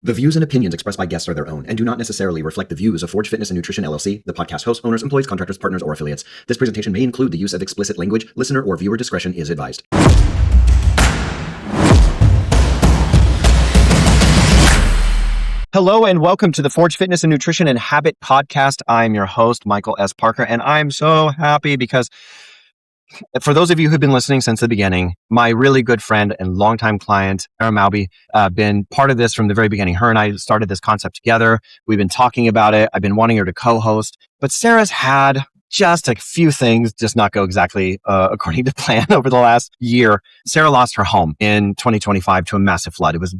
The views and opinions expressed by guests are their own and do not necessarily reflect the views of Forge Fitness and Nutrition LLC, the podcast hosts, owners, employees, contractors, partners, or affiliates. This presentation may include the use of explicit language. Listener or viewer discretion is advised. Hello and welcome to the Forge Fitness and Nutrition and Habit podcast. I'm your host, Michael S. Parker, and I'm so happy because for those of you who've been listening since the beginning, my really good friend and longtime client, Sarah Malby, been part of this from the very beginning. Her and I started this concept together. We've been talking about it. I've been wanting her to co-host, but Sarah's had just a few things just not go exactly according to plan over the last year. Sarah lost her home in 2025 to a massive flood. It was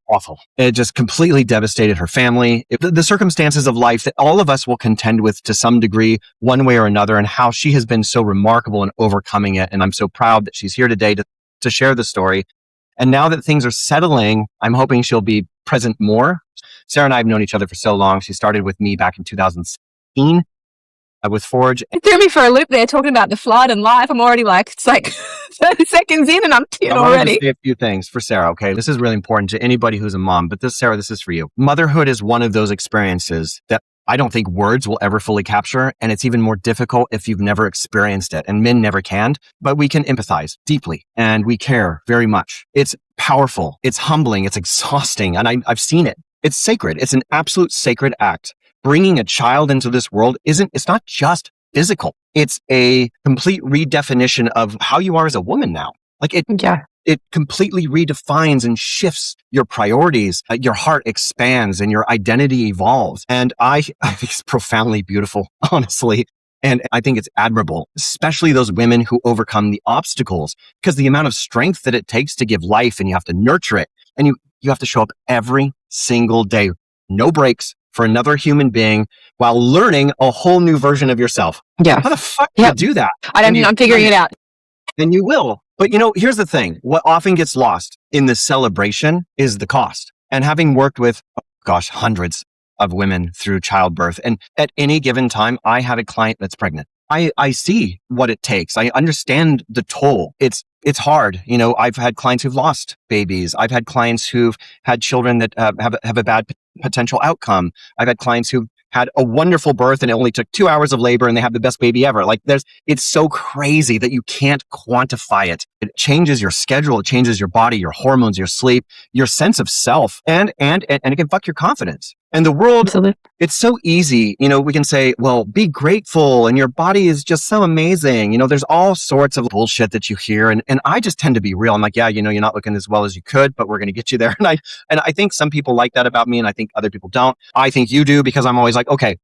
awful. It just completely devastated her family. The circumstances of life that all of us will contend with to some degree, one way or another, and how she has been so remarkable in overcoming it. And I'm so proud that she's here today to share the story. And now that things are settling, I'm hoping she'll be present more. Sarah and I have known each other for so long. She started with me back in 2016. With Forge. It threw me for a loop there talking about the flood and life. I'm already it's like 30 seconds in and I'm tearing already. I want to say a few things for Sarah, okay? This is really important to anybody who's a mom, but Sarah, this is for you. Motherhood is one of those experiences that I don't think words will ever fully capture. And it's even more difficult if you've never experienced it. And men never can, but we can empathize deeply and we care very much. It's powerful. It's humbling. It's exhausting. And I've seen it. It's sacred. It's an absolute sacred act. Bringing a child into this world it's not just physical. It's a complete redefinition of how you are as a woman now. It completely redefines and shifts your priorities. Your heart expands and your identity evolves. And I think it's profoundly beautiful, honestly. And I think it's admirable, especially those women who overcome the obstacles, because the amount of strength that it takes to give life and you have to nurture it. And you have to show up every single day, no breaks, for another human being while learning a whole new version of yourself. Yeah. How the fuck do you do that? I'm figuring it out. And you will. But here's the thing. What often gets lost in the celebration is the cost. And having worked with, hundreds of women through childbirth, and at any given time, I have a client that's pregnant. I see what it takes. I understand the toll. It's hard. I've had clients who've lost babies. I've had clients who've had children that have a bad potential outcome. I've had clients who've had a wonderful birth and it only took 2 hours of labor and they have the best baby ever. It's so crazy that you can't quantify it. It changes your schedule. It changes your body, your hormones, your sleep, your sense of self, and it can fuck your confidence. And the world, Absolutely. It's so easy. We can say, well, be grateful and your body is just so amazing. There's all sorts of bullshit that you hear. And I just tend to be real. I'm like, yeah, you're not looking as well as you could, but we're going to get you there. And I think some people like that about me and I think other people don't. I think you do because I'm always like, okay,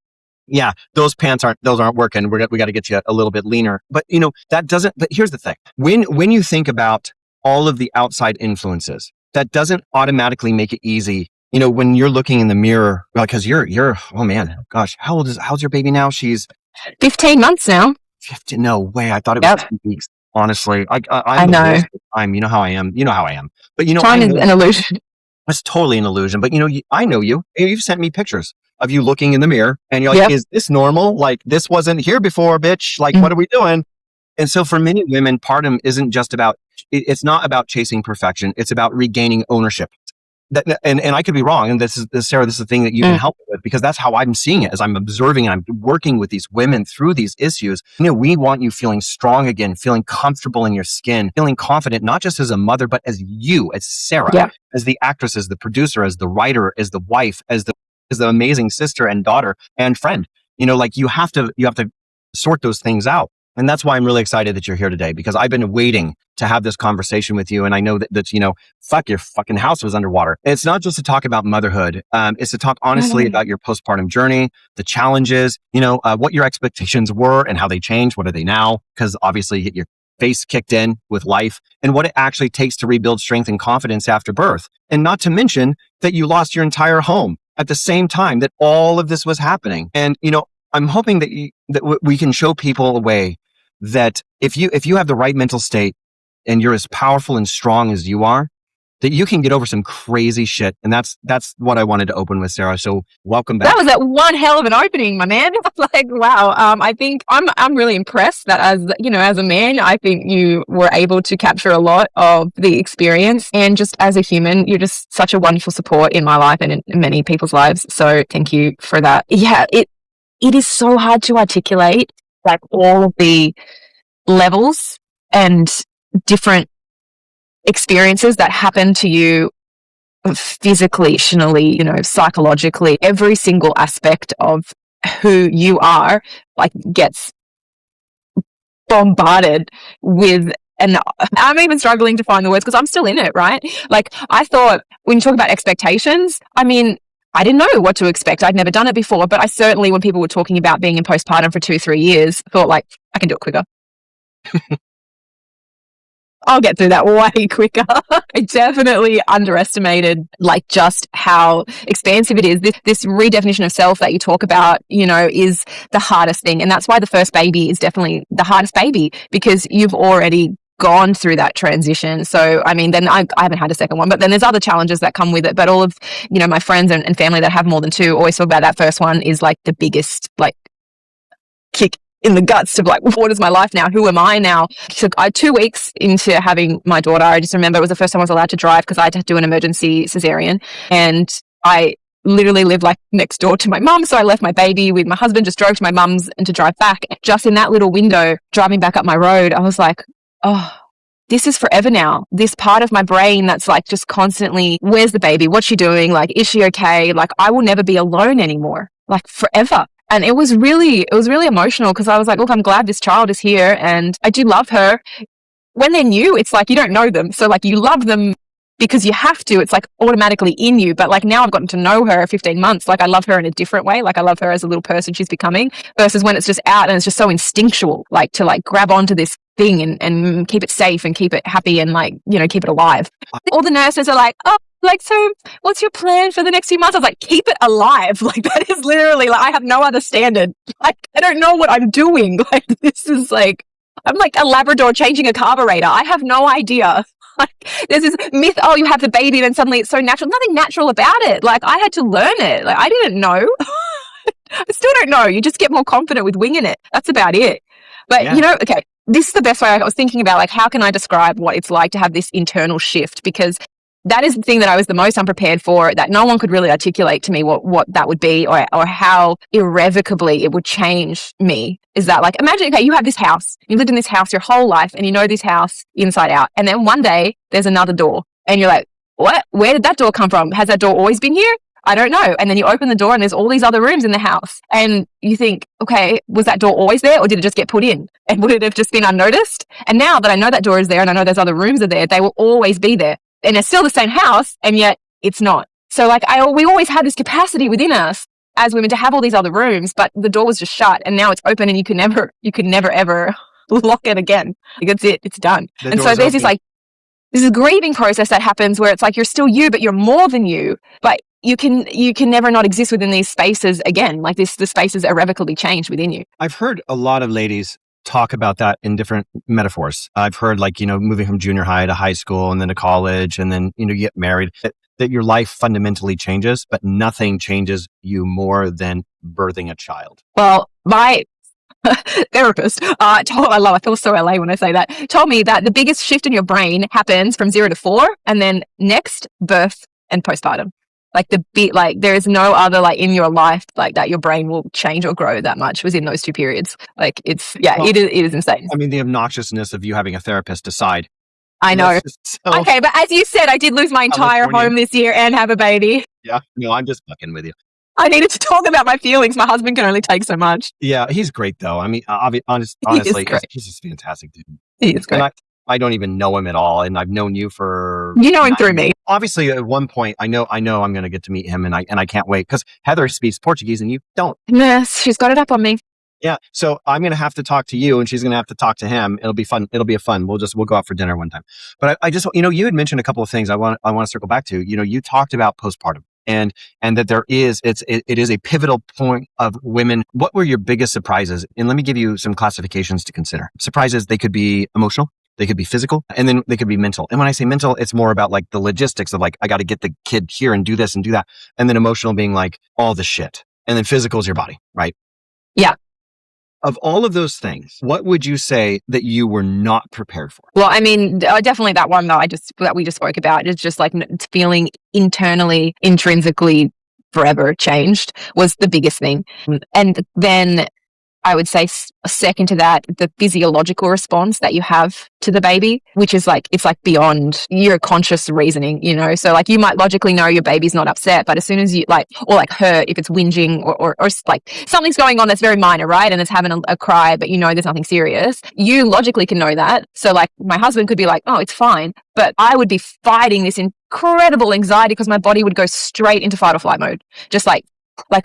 yeah, those pants aren't working. We got to get you a little bit leaner. But but here's the thing. When you think about all of the outside influences, that doesn't automatically make it easy. When you're looking in the mirror, because you're, oh man, gosh, how's your baby now? She's 15 months now. 15? No way. I thought it was 2 weeks. Honestly, I know. Time. You know how I am. But time is an illusion. It's totally an illusion. But I know you. You've sent me pictures of you looking in the mirror, and you're like, Is this normal? Like this wasn't here before, bitch. Like what are we doing? And so for many women, postpartum isn't just about. It's not about chasing perfection. It's about regaining ownership. And I could be wrong. And Sarah, this is the thing that you can help with because that's how I'm seeing it as I'm observing and I'm working with these women through these issues. We want you feeling strong again, feeling comfortable in your skin, feeling confident, not just as a mother, but as you, as Sarah, as the actress, as the producer, as the writer, as the wife, as the amazing sister and daughter and friend. You have to sort those things out. And that's why I'm really excited that you're here today because I've been waiting to have this conversation with you. And I know that fuck, your fucking house was underwater. It's not just to talk about motherhood. It's to talk honestly about your postpartum journey, the challenges, what your expectations were and how they changed. What are they now? Because obviously you get your face kicked in with life and what it actually takes to rebuild strength and confidence after birth. And not to mention that you lost your entire home at the same time that all of this was happening. And, I'm hoping that we can show people a way that if you have the right mental state and you're as powerful and strong as you are, that you can get over some crazy shit. And that's what I wanted to open with, Sarah. So welcome back. That was that one hell of an opening, my man. Like, wow. I think I'm really impressed that as a man, I think you were able to capture a lot of the experience. And just as a human, you're just such a wonderful support in my life and in many people's lives. So thank you for that. Yeah, it is so hard to articulate, like, all of the levels and different experiences that happen to you physically, emotionally, psychologically. Every single aspect of who you are, like, gets bombarded with. And I'm even struggling to find the words because I'm still in it, right? Like, I thought, when you talk about expectations, I mean, I didn't know what to expect. I'd never done it before, but I certainly, when people were talking about being in postpartum for 2-3 years, thought, like, I can do it quicker. I'll get through that way quicker. I definitely underestimated, like, just how expansive it is. This redefinition of self that you talk about, is the hardest thing. And that's why the first baby is definitely the hardest baby, because you've already gone through that transition. So, I mean, then I haven't had a second one, but then there's other challenges that come with it. But all of, my friends and family that have more than two always talk about that first one is like the biggest, like, kick in the guts to, like, what is my life now? Who am I now? So 2 weeks into having my daughter, I just remember it was the first time I was allowed to drive because I had to do an emergency cesarean. And I literally live, like, next door to my mum. So I left my baby with my husband, just drove to my mum's and to drive back. And just in that little window, driving back up my road, I was like, oh, this is forever now. This part of my brain that's, like, just constantly, where's the baby? What's she doing? Like, is she okay? Like, I will never be alone anymore, like, forever. And it was really emotional because I was like, look, I'm glad this child is here and I do love her. When they're new, it's like you don't know them. So, like, you love them because you have to. It's, like, automatically in you. But, like, now I've gotten to know her 15 months. Like, I love her in a different way. Like, I love her as a little person she's becoming versus when it's just out and it's just so instinctual, like, to, like, grab onto this thing and keep it safe and keep it happy and, like, keep it alive. All the nurses are like, oh, like, so what's your plan for the next few months? I was like, keep it alive. Like, that is literally, like, I have no other standard. Like, I don't know what I'm doing. Like, this is like, I'm like a Labrador changing a carburetor. I have no idea. Like, there's this myth, oh, you have the baby, then suddenly it's so natural. Nothing natural about it. Like, I had to learn it. Like, I didn't know. I still don't know. You just get more confident with winging it. That's about it. But, okay, this is the best way. I was thinking about, like, how can I describe what it's like to have this internal shift? Because that is the thing that I was the most unprepared for, that no one could really articulate to me what that would be or how irrevocably it would change me. Is that, like, imagine, okay, you have this house, you lived in this house your whole life and you know this house inside out. And then one day there's another door and you're like, what? Where did that door come from? Has that door always been here? I don't know. And then you open the door and there's all these other rooms in the house. And you think, okay, was that door always there or did it just get put in? And would it have just been unnoticed? And now that I know that door is there and I know those other rooms are there, they will always be there. And it's still the same house, and yet it's not. So, like, we always had this capacity within us as women to have all these other rooms, but the door was just shut, and now it's open, and you could never ever lock it again. Like, that's it, it's done. And so there's this grieving process that happens where it's like you're still you, but you're more than you. But you can never not exist within these spaces again. Like, the spaces irrevocably changed within you. I've heard a lot of ladies talk about that in different metaphors. I've heard, like, moving from junior high to high school and then to college and then, you get married, that your life fundamentally changes, but nothing changes you more than birthing a child. Well, my therapist I feel so LA when I say that, told me that the biggest shift in your brain happens from 0 to 4 and then next, birth and postpartum. Like, there is no other, like, in your life, like, that your brain will change or grow that much within those 2 periods. Like, it is insane. I mean, the obnoxiousness of you having a therapist aside. I know. Okay, but as you said, I did lose my entire home this year and have a baby. Yeah, no, I'm just fucking with you. I needed to talk about my feelings. My husband can only take so much. Yeah, he's great though. I mean, honestly, he's just fantastic, dude. He is great. And I don't even know him at all, and I've known you for. You know him through me. Obviously, at one point, I know I'm going to get to meet him, and I can't wait because Heather speaks Portuguese and you don't. Yes, she's got it up on me. Yeah, so I'm going to have to talk to you, and she's going to have to talk to him. It'll be fun. We'll go out for dinner one time. But I just, you had mentioned a couple of things I want to circle back to. You talked about postpartum. And that it is a pivotal point of women. What were your biggest surprises? And let me give you some classifications to consider. Surprises, they could be emotional. They could be physical, and then they could be mental. And when I say mental, it's more about like the logistics of like, I got to get the kid here and do this and do that. And then emotional being like all the shit. And then physical is your body, right? Yeah. Of all of those things, what would you say that you were not prepared for? Well, I mean, definitely that one that we just spoke about is just like feeling internally, intrinsically forever changed was the biggest thing. And then I would say second to that, the physiological response that you have to the baby, which is like, it's like beyond your conscious reasoning, you know? So like you might logically know your baby's not upset, but as soon as you like, or like hurt, if it's whinging or like something's going on that's very minor, right? And it's having a cry, but you know, there's nothing serious. You logically can know that. So like my husband could be like, oh, it's fine. But I would be fighting this incredible anxiety because my body would go straight into fight or flight mode. Just like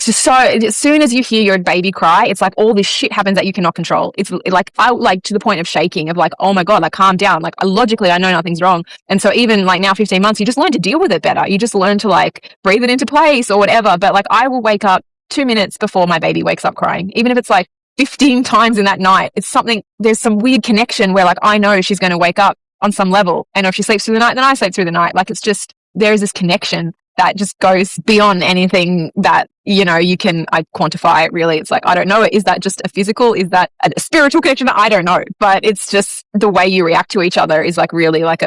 so as soon as you hear your baby cry, it's like all this shit happens that you cannot control. It's like I like to the point of shaking of like, oh my God, like calm down. Like logically I know nothing's wrong. And so even like now 15 months, you just learn to deal with it better. You just learn to like breathe it into place or whatever. But like I will wake up 2 minutes before my baby wakes up crying, even if it's like 15 times in that night. It's something, there's some weird connection where like I know she's going to wake up on some level. And if she sleeps through the night, then I sleep through the night. Like it's just, there's this connection that just goes beyond anything that, you know, I quantify it really. It's like, I don't know. Is that just a physical? Is that a spiritual connection? I don't know. But it's just the way you react to each other is like really like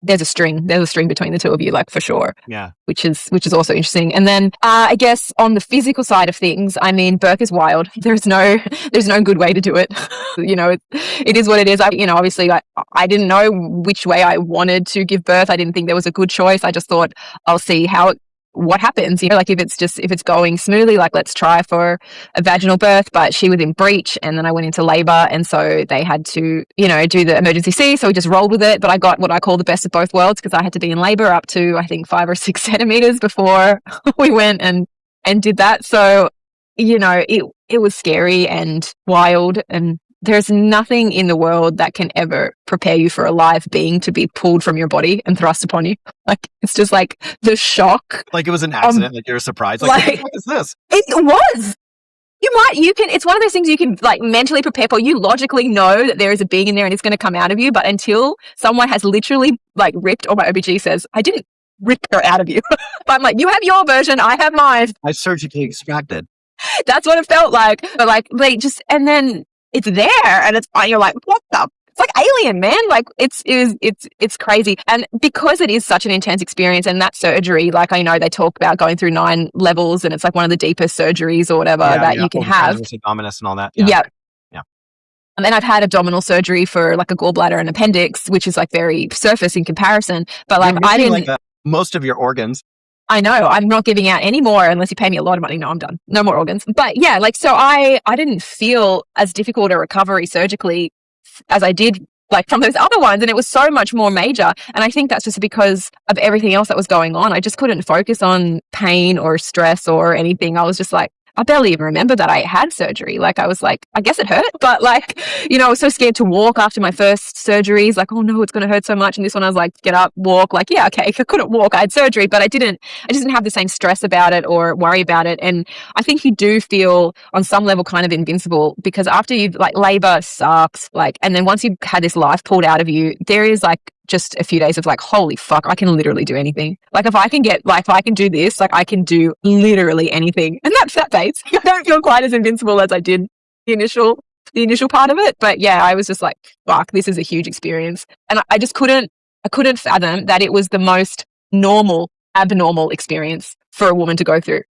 there's a string between the two of you, like for sure. Yeah. Which is also interesting. And then I guess on the physical side of things, I mean, birth is wild. There's no good way to do it. You know, it is what it is. Obviously I didn't know which way I wanted to give birth. I didn't think there was a good choice. I just thought I'll see what happens, you know, like if it's going smoothly, like let's try for a vaginal birth. But she was in breech and then I went into labor, and so they had to, you know, do the emergency C, so we just rolled with it. But I got what I call the best of both worlds, because I had to be in labor up to I think 5 or 6 centimeters before we went and did that. So, you know, it was scary and wild, and there's nothing in the world that can ever prepare you for a live being to be pulled from your body and thrust upon you. Like, it's just like the shock. Like it was an accident, like you're surprised. Like what is this? It was. It's one of those things you can like mentally prepare for. You logically know that there is a being in there and it's going to come out of you. But until someone has literally like ripped, or my OBG says, I didn't rip her out of you. But I'm like, you have your version, I have mine. I surgically extracted. That's what it felt like. But like, they just, and then it's there and you're like, what the? It's like alien, man. Like it's crazy. And because it is such an intense experience, and that surgery, like I know they talk about going through 9 levels, and it's like one of the deepest surgeries or whatever that you can have. Abdominis and all that. Yeah. Yeah. And then I've had abdominal surgery for like a gallbladder and appendix, which is like very surface in comparison. But like I didn't like most of your organs. I know, I'm not giving out any more unless you pay me a lot of money. No, I'm done. No more organs. But yeah, like, so I didn't feel as difficult a recovery surgically as I did like from those other ones. And it was so much more major. And I think that's just because of everything else that was going on. I just couldn't focus on pain or stress or anything. I was just like, I barely even remember that I had surgery. Like, I was like, I guess it hurt, but like, you know, I was so scared to walk after my first surgeries. Like, oh no, it's going to hurt so much. And this one, I was like, get up, walk. Like, yeah, okay. I couldn't walk. I had surgery, but I just didn't have the same stress about it or worry about it. And I think you do feel on some level kind of invincible, because after you've like labor sucks, like, and then once you've had this life pulled out of you, there is like just a few days of like, holy fuck, I can literally do anything. Like if I can do this, like I can do literally anything. And that's that phase. I don't feel quite as invincible as I did the initial part of it. But yeah, I was just like, fuck, this is a huge experience. And I just couldn't fathom that it was the most abnormal experience for a woman to go through.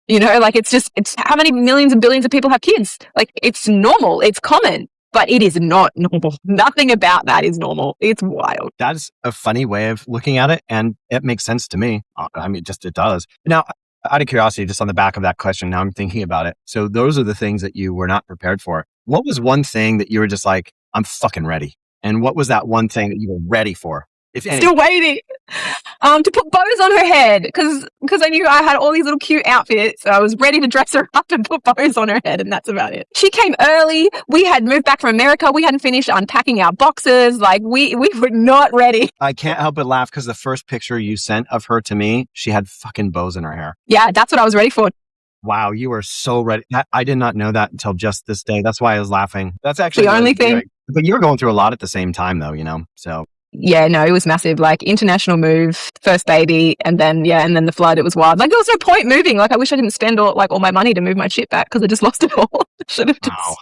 You know, like it's how many millions and billions of people have kids? Like it's normal, it's common. But it is not normal. Nothing about that is normal. It's wild. That's a funny way of looking at it. And it makes sense to me. I mean, it does. Now, out of curiosity, just on the back of that question, now I'm thinking about it. So those are the things that you were not prepared for. What was one thing that you were just like, I'm fucking ready? And what was that one thing that you were ready for? If any? Still waiting to put bows on her head, because I knew I had all these little cute outfits. So I was ready to dress her up and put bows on her head, and that's about it. She came early. We had moved back from America. We hadn't finished unpacking our boxes. Like we were not ready. I can't help but laugh because the first picture you sent of her to me, she had fucking bows in her hair. Yeah, that's what I was ready for. Wow, you were so ready. I did not know that until just this day. That's why I was laughing. That's actually the only thing. But you were going through a lot at the same time though, so. Yeah, no, it was massive. Like international move, first baby, and then the flood. It was wild. Like there was no point moving. Like I wish I didn't spend all my money to move my shit back because I just lost it all. Should have Wow.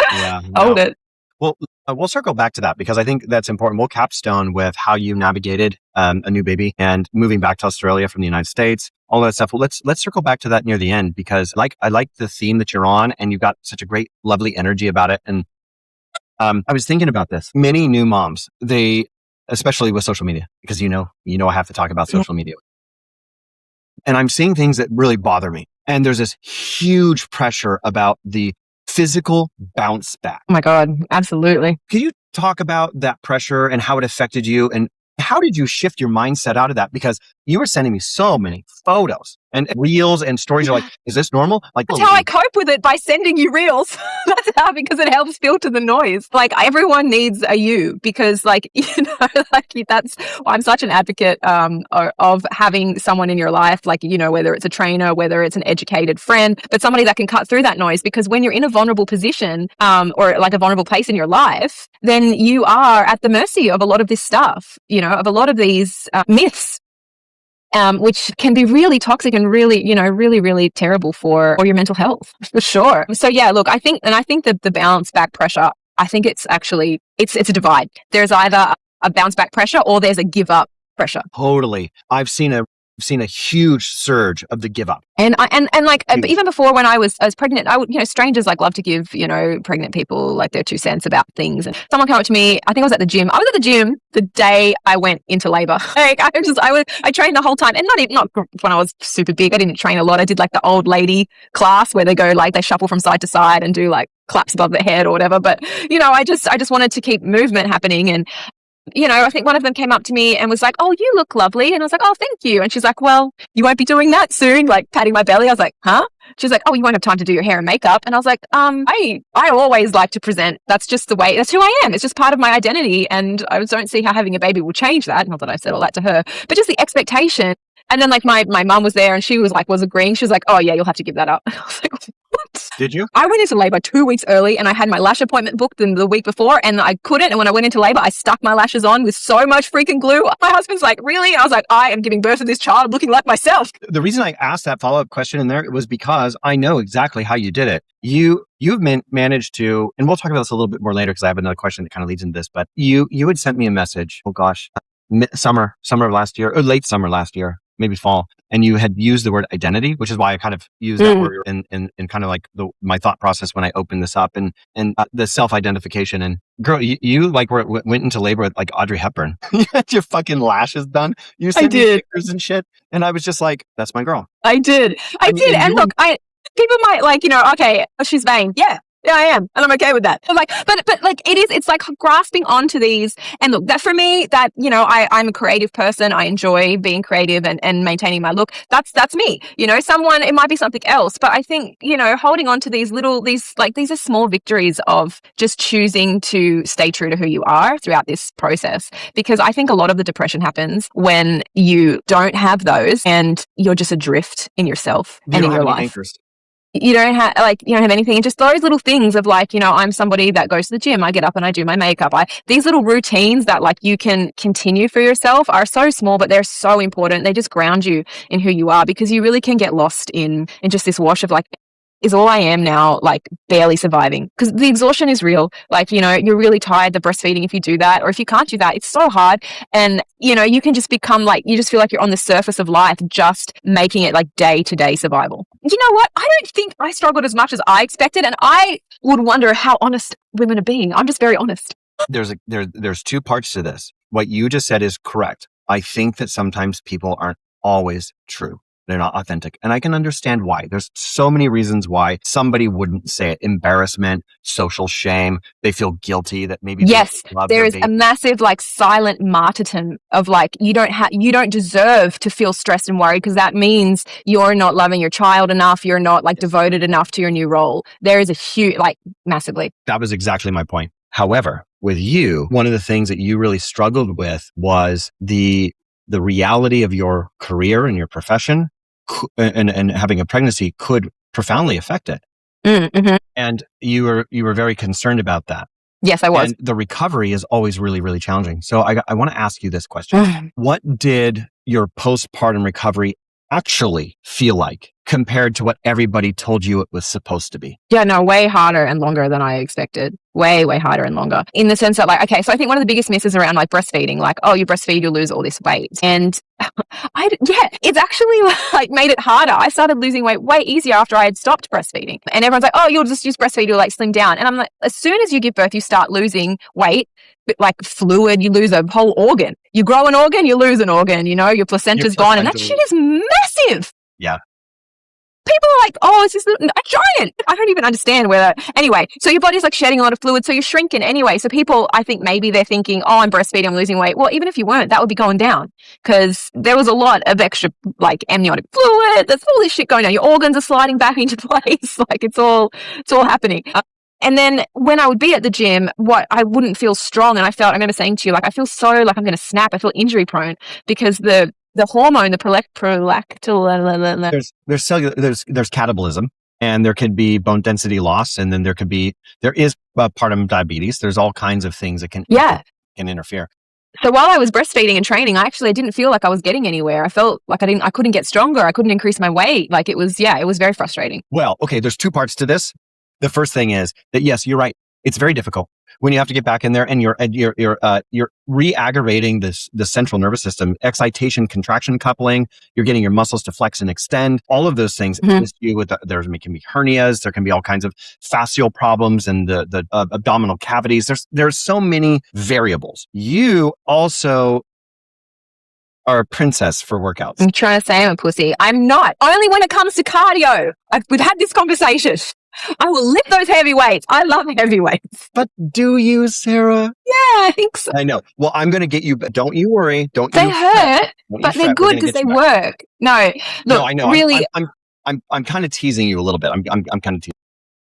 just Yeah. hold it. Well, we'll circle back to that because I think that's important. We'll capstone with how you navigated a new baby and moving back to Australia from the United States, all that stuff. Well, let's circle back to that near the end because I like the theme that you're on and you've got such a great, lovely energy about it. And I was thinking about this. Many new moms, especially with social media, because you know I have to talk about social media. And I'm seeing things that really bother me. And there's this huge pressure about the physical bounce back. Oh my God, absolutely. Can you talk about that pressure and how it affected you? And how did you shift your mindset out of that? Because you were sending me so many photos and reels and stories. You're like, is this normal? Like, that's how I cope with it, by sending you reels. That's how, because it helps filter the noise. Like everyone needs a you, because like, I'm such an advocate of having someone in your life, like, whether it's a trainer, whether it's an educated friend, but somebody that can cut through that noise. Because when you're in a vulnerable position or like a vulnerable place in your life, then you are at the mercy of a lot of this stuff, of a lot of these myths. Which can be really toxic and really, really terrible for your mental health, for sure. So yeah, look, I think that the bounce back pressure, I think it's actually, it's a divide. There's either a bounce back pressure or there's a give up pressure. Totally. I've seen a huge surge of the give up. And like, even before when I was pregnant, I would, strangers like love to give, pregnant people like their 2 cents about things. And someone came up to me, I think I was at the gym. I was at the gym the day I went into labor. Like I trained the whole time, and not when I was super big. I didn't train a lot. I did like the old lady class where they go like, they shuffle from side to side and do like claps above their head or whatever. But, I just wanted to keep movement happening. And I think one of them came up to me and was like, "Oh, you look lovely." And I was like, "Oh, thank you." And she's like, "Well, you won't be doing that soon," like patting my belly. I was like, "Huh?" She's like, "Oh, you won't have time to do your hair and makeup." And I was like, I always like to present. That's just the way, that's who I am. It's just part of my identity. And I don't see how having a baby will change that. Not that I said all that to her, but just the expectation. And then like my mum was there and she was agreeing. She was like, "Oh yeah, you'll have to give that up." I was like, "What?" Did you? I went into labor 2 weeks early and I had my lash appointment booked the week before and I couldn't. And when I went into labor, I stuck my lashes on with so much freaking glue. My husband's like, "Really?" I was like, "I am giving birth to this child looking like myself." The reason I asked that follow-up question in there was because I know exactly how you did it. You've managed to, and we'll talk about this a little bit more later because I have another question that kind of leads into this, but you had sent me a message, oh gosh, summer of last year, or late summer last year, maybe fall. And you had used the word identity, which is why I kind of used that word in kind of like my thought process when I opened this up and the self-identification. And girl, you like went into labor with like Audrey Hepburn. You had your fucking lashes done. You sent me pictures and shit. And I was just like, that's my girl. I did. And look, people might like, okay, she's vain. Yeah, I am. And I'm okay with that. I'm like, but like it's like grasping onto these. And look, that for me, that, I'm a creative person. I enjoy being creative and maintaining my look. That's me. Someone, it might be something else, but I think, holding on to these are small victories of just choosing to stay true to who you are throughout this process. Because I think a lot of the depression happens when you don't have those and you're just adrift in yourself and in your life. Anchors. You don't have anything. And just those little things of like, I'm somebody that goes to the gym. I get up and I do my makeup. These little routines that like you can continue for yourself are so small, but they're so important. They just ground you in who you are, because you really can get lost in just this wash of like, is all I am now like barely surviving? Because the exhaustion is real. Like, you're really tired, the breastfeeding, if you do that, or if you can't do that, it's so hard. And, you can just become like, you just feel like you're on the surface of life, just making it like day-to-day survival. And you know what? I don't think I struggled as much as I expected. And I would wonder how honest women are being. I'm just very honest. There's 2 parts to this. What you just said is correct. I think that sometimes people aren't always true. They're not authentic. And I can understand why. There's so many reasons why somebody wouldn't say it. Embarrassment, social shame. They feel guilty that maybe there is a massive like silent martyrdom of like, you don't deserve to feel stressed and worried, because that means you're not loving your child enough. You're not like devoted enough to your new role. There is a huge, like massively. That was exactly my point. However, with you, one of the things that you really struggled with was the reality of your career and your profession and having a pregnancy could profoundly affect it. Mm-hmm. And you were very concerned about that. Yes, I was. And the recovery is always really, really challenging. So I want to ask you this question. What did your postpartum recovery actually feel like compared to what everybody told you it was supposed to be? Yeah, no, way harder and longer than I expected. Way, way harder and longer. In the sense that, like, okay, so I think one of the biggest misses around like breastfeeding, like, oh, you breastfeed, you lose all this weight. And it's actually like made it harder. I started losing weight way easier after I had stopped breastfeeding. And everyone's like, oh, you'll just use breastfeed, you'll like slim down. And I'm like, as soon as you give birth, you start losing weight, like fluid, you lose a whole organ. You grow an organ, you lose an organ, you know, your placenta's gone. And that shit is massive. Yeah. People are like, oh, it's just a giant. I don't even understand whether. Anyway, so your body's like shedding a lot of fluid, so you're shrinking anyway. So people, I think maybe they're thinking, oh, I'm breastfeeding, I'm losing weight. Well, even if you weren't, that would be going down because there was a lot of extra like amniotic fluid. There's all this shit going on. Your organs are sliding back into place. Like it's all happening. And then when I would be at the gym, I wouldn't feel strong. And I remember saying to you, like, I feel so like I'm going to snap. I feel injury prone because the hormone, the there's catabolism, and there could be bone density loss, and then there is postpartum diabetes. There's all kinds of things that can interfere. So while I was breastfeeding and training, I didn't feel like I was getting anywhere. I felt like I couldn't get stronger. I couldn't increase my weight. Like it was very frustrating. Well, okay, there's two parts to this. The first thing is that yes, you're right. It's very difficult when you have to get back in there and you're re-aggravating the central nervous system, excitation, contraction coupling. You're getting your muscles to flex and extend. All of those things. There can be hernias. There can be all kinds of fascial problems and the abdominal cavities. There's so many variables. You also are a princess for workouts. I'm trying to say I'm a pussy. I'm not. Only when it comes to cardio. We've had this conversation. I will lift those heavy weights. I love heavy weights. But do you, Sarah? Yeah, I think so. I know. Well, I'm going to get you, but don't you worry. They hurt, but they're good because they work. No, look, no, I know. Really, I'm kind of teasing you a little bit. I'm kind of teasing.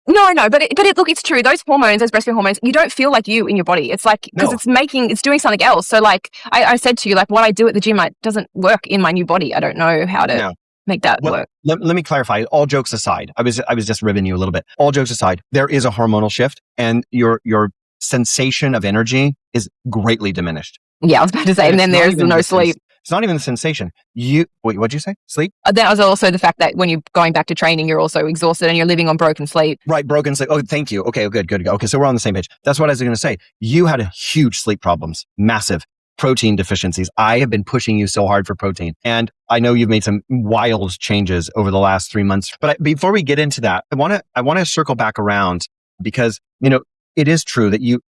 No, but look, it's true. Those hormones, those breastfeeding hormones, you don't feel like you in your body. It's like, because it's doing something else. So like, I said to you, like what I do at the gym, it doesn't work in my new body. I don't know how to make that work. Let me clarify. All jokes aside, I was just ribbing you a little bit. All jokes aside, there is a hormonal shift and your sensation of energy is greatly diminished. Yeah, I was about to say, and then there's no sleep. It's not even the sensation. Wait, what'd you say? Sleep? That was also the fact that when you're going back to training, you're also exhausted and you're living on broken sleep. Right, broken sleep. Oh, thank you. Okay, good. Okay, so we're on the same page. That's what I was going to say. You had huge sleep problems, massive protein deficiencies. I have been pushing you so hard for protein. And I know you've made some wild changes over the last 3 months. But before we get into that, I want to circle back around because, it is true that you're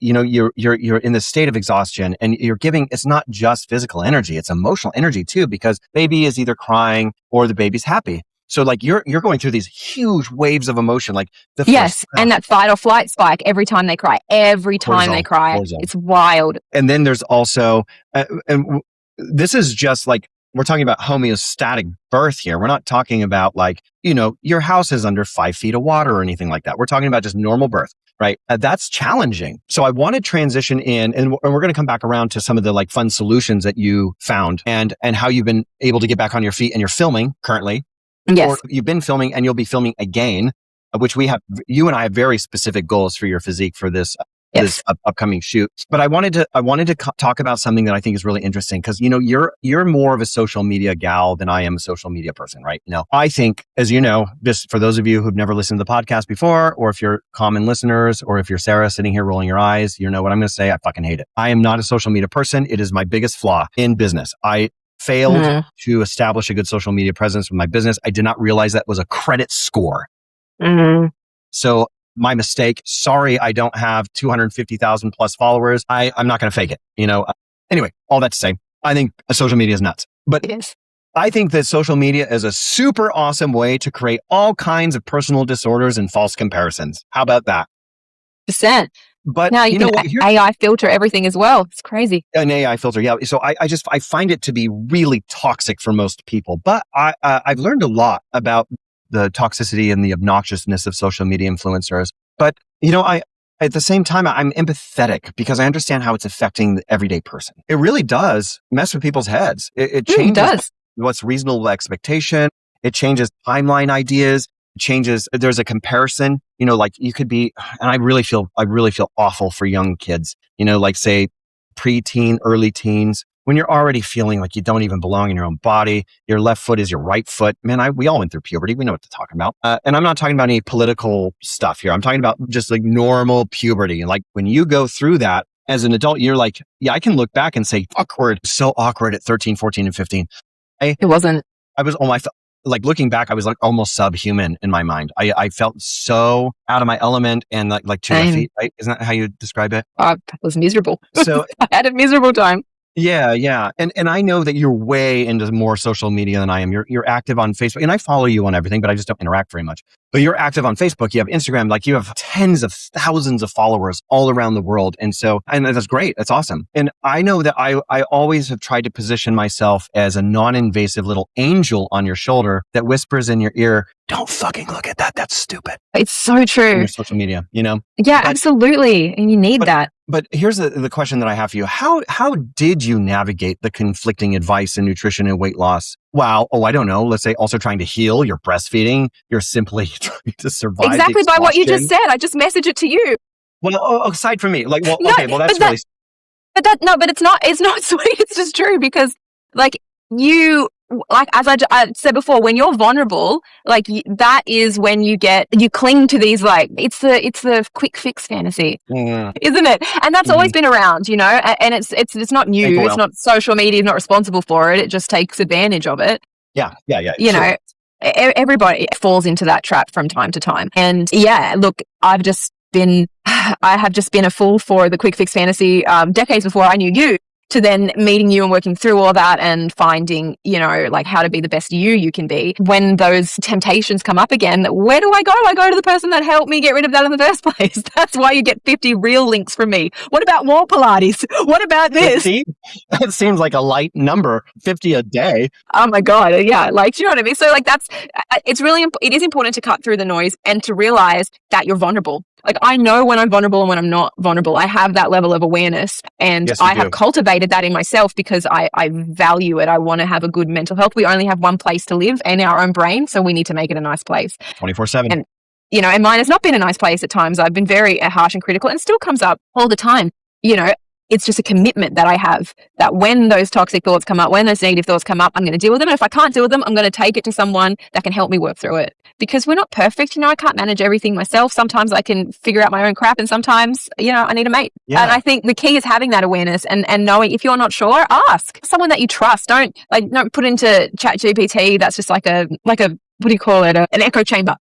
in the state of exhaustion and you're giving, it's not just physical energy, it's emotional energy too, because baby is either crying or the baby's happy. So like you're going through these huge waves of emotion, like and that fight or flight spike every time they cry, cortisol. It's wild. And then there's also, and this is just like, we're talking about homeostatic birth here. We're not talking about like, your house is under 5 feet of water or anything like that. We're talking about just normal birth. Right. That's challenging. So I want to transition in and we're going to come back around to some of the like fun solutions that you found and how you've been able to get back on your feet and you're filming currently. Yes. Or you've been filming and you'll be filming again, which you and I have very specific goals for your physique for this upcoming shoot. But I wanted to talk about something that I think is really interesting because, you're more of a social media gal than I am a social media person, right? I think, as you know, just for those of you who've never listened to the podcast before, or if you're common listeners, or if you're Sarah sitting here rolling your eyes, you know what I'm going to say. I fucking hate it. I am not a social media person. It is my biggest flaw in business. I failed to establish a good social media presence with my business. I did not realize that was a credit score. So my mistake. Sorry, I don't have 250,000 plus followers. I'm not going to fake it. Anyway, all that to say, I think social media is nuts. But I think that social media is a super awesome way to create all kinds of personal disorders and false comparisons. How about that? %. But now you can AI filter everything as well. It's crazy. An AI filter, yeah. So I find it to be really toxic for most people. But I've learned a lot about the toxicity and the obnoxiousness of social media influencers. But, at the same time, I'm empathetic because I understand how it's affecting the everyday person. It really does mess with people's heads. It changes what's reasonable expectation. It changes timeline ideas. changes. There's a comparison, like you could be, and I really feel awful for young kids, like say preteen, early teens, when you're already feeling like you don't even belong in your own body. Your left foot is your right foot. Man, we all went through puberty. We know what to talk about. And I'm not talking about any political stuff here. I'm talking about just like normal puberty. Like when you go through that as an adult, you're like, yeah, I can look back and say awkward, so awkward at 13, 14, and 15. It wasn't. Like looking back, I was like almost subhuman in my mind. I felt so out of my element and like to my feet, right? Isn't that how you describe it? I was miserable. So I had a miserable time. Yeah. And I know that you're way into more social media than I am. You're active on Facebook, and I follow you on everything, but I just don't interact very much. But you're active on Facebook. You have Instagram, like you have tens of thousands of followers all around the world. And that's great. That's awesome. And I know that I always have tried to position myself as a non-invasive little angel on your shoulder that whispers in your ear, don't fucking look at that. That's stupid. It's so true. On your social media, Yeah, absolutely. And you need that. But here's the question that I have for you. How did you navigate the conflicting advice in nutrition and weight loss? Wow. Oh, I don't know. Let's say also trying to heal, you're breastfeeding, you're simply trying to survive. Exactly by what you just said. I just messaged it to you. Well, aside from me, like, well, No, okay, well, that's really... But it's not sweet. It's just true because like as I said before, when you're vulnerable, like that is when you cling to these, like, it's the quick fix fantasy, isn't it? And that's always been around, and it's not new. It's not, social media is not responsible for it. It just takes advantage of it. Yeah. Everybody falls into that trap from time to time. And yeah, look, I have just been a fool for the quick fix fantasy, decades before I knew you, to then meeting you and working through all that and finding, like how to be the best you can be. When those temptations come up again, where do I go? I go to the person that helped me get rid of that in the first place. That's why you get 50 real links from me. What about more Pilates? What about this? 50? That seems like a light number, 50 a day. Oh my God. Yeah. Like, do you know what I mean? So like it is important to cut through the noise and to realize that you're vulnerable. Like I know when I'm vulnerable and when I'm not vulnerable. I have that level of awareness, and yes, I have cultivated that in myself because I value it. I want to have a good mental health. We only have one place to live in our own brain, so we need to make it a nice place. 24/7. And and mine has not been a nice place at times. I've been very harsh and critical, and it still comes up all the time. It's just a commitment that I have, that when those toxic thoughts come up, when those negative thoughts come up, I'm going to deal with them. And if I can't deal with them, I'm going to take it to someone that can help me work through it. Because we're not perfect. I can't manage everything myself. Sometimes I can figure out my own crap, and sometimes, I need a mate. Yeah. And I think the key is having that awareness and knowing, if you're not sure, ask someone that you trust. Don't put into ChatGPT. That's just like a what do you call it? An echo chamber.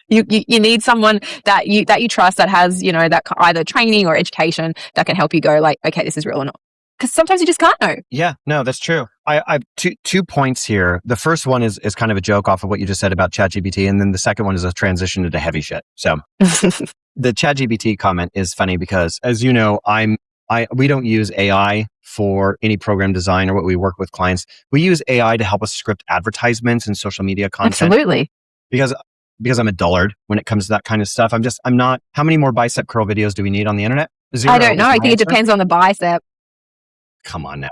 You need someone that you trust, that has, that either training or education that can help you go like, okay, this is real or not. Because sometimes you just can't know. Yeah, no, that's true. I've two points here. The first one is kind of a joke off of what you just said about ChatGPT. And then the second one is a transition into heavy shit. So the ChatGPT comment is funny because, as you know, we don't use AI for any program design or what we work with clients. We use AI to help us script advertisements and social media content. Absolutely. Because I'm a dullard when it comes to that kind of stuff. I'm not, how many more bicep curl videos do we need on the internet? 0 I don't know. I think it depends on the bicep. Come on now.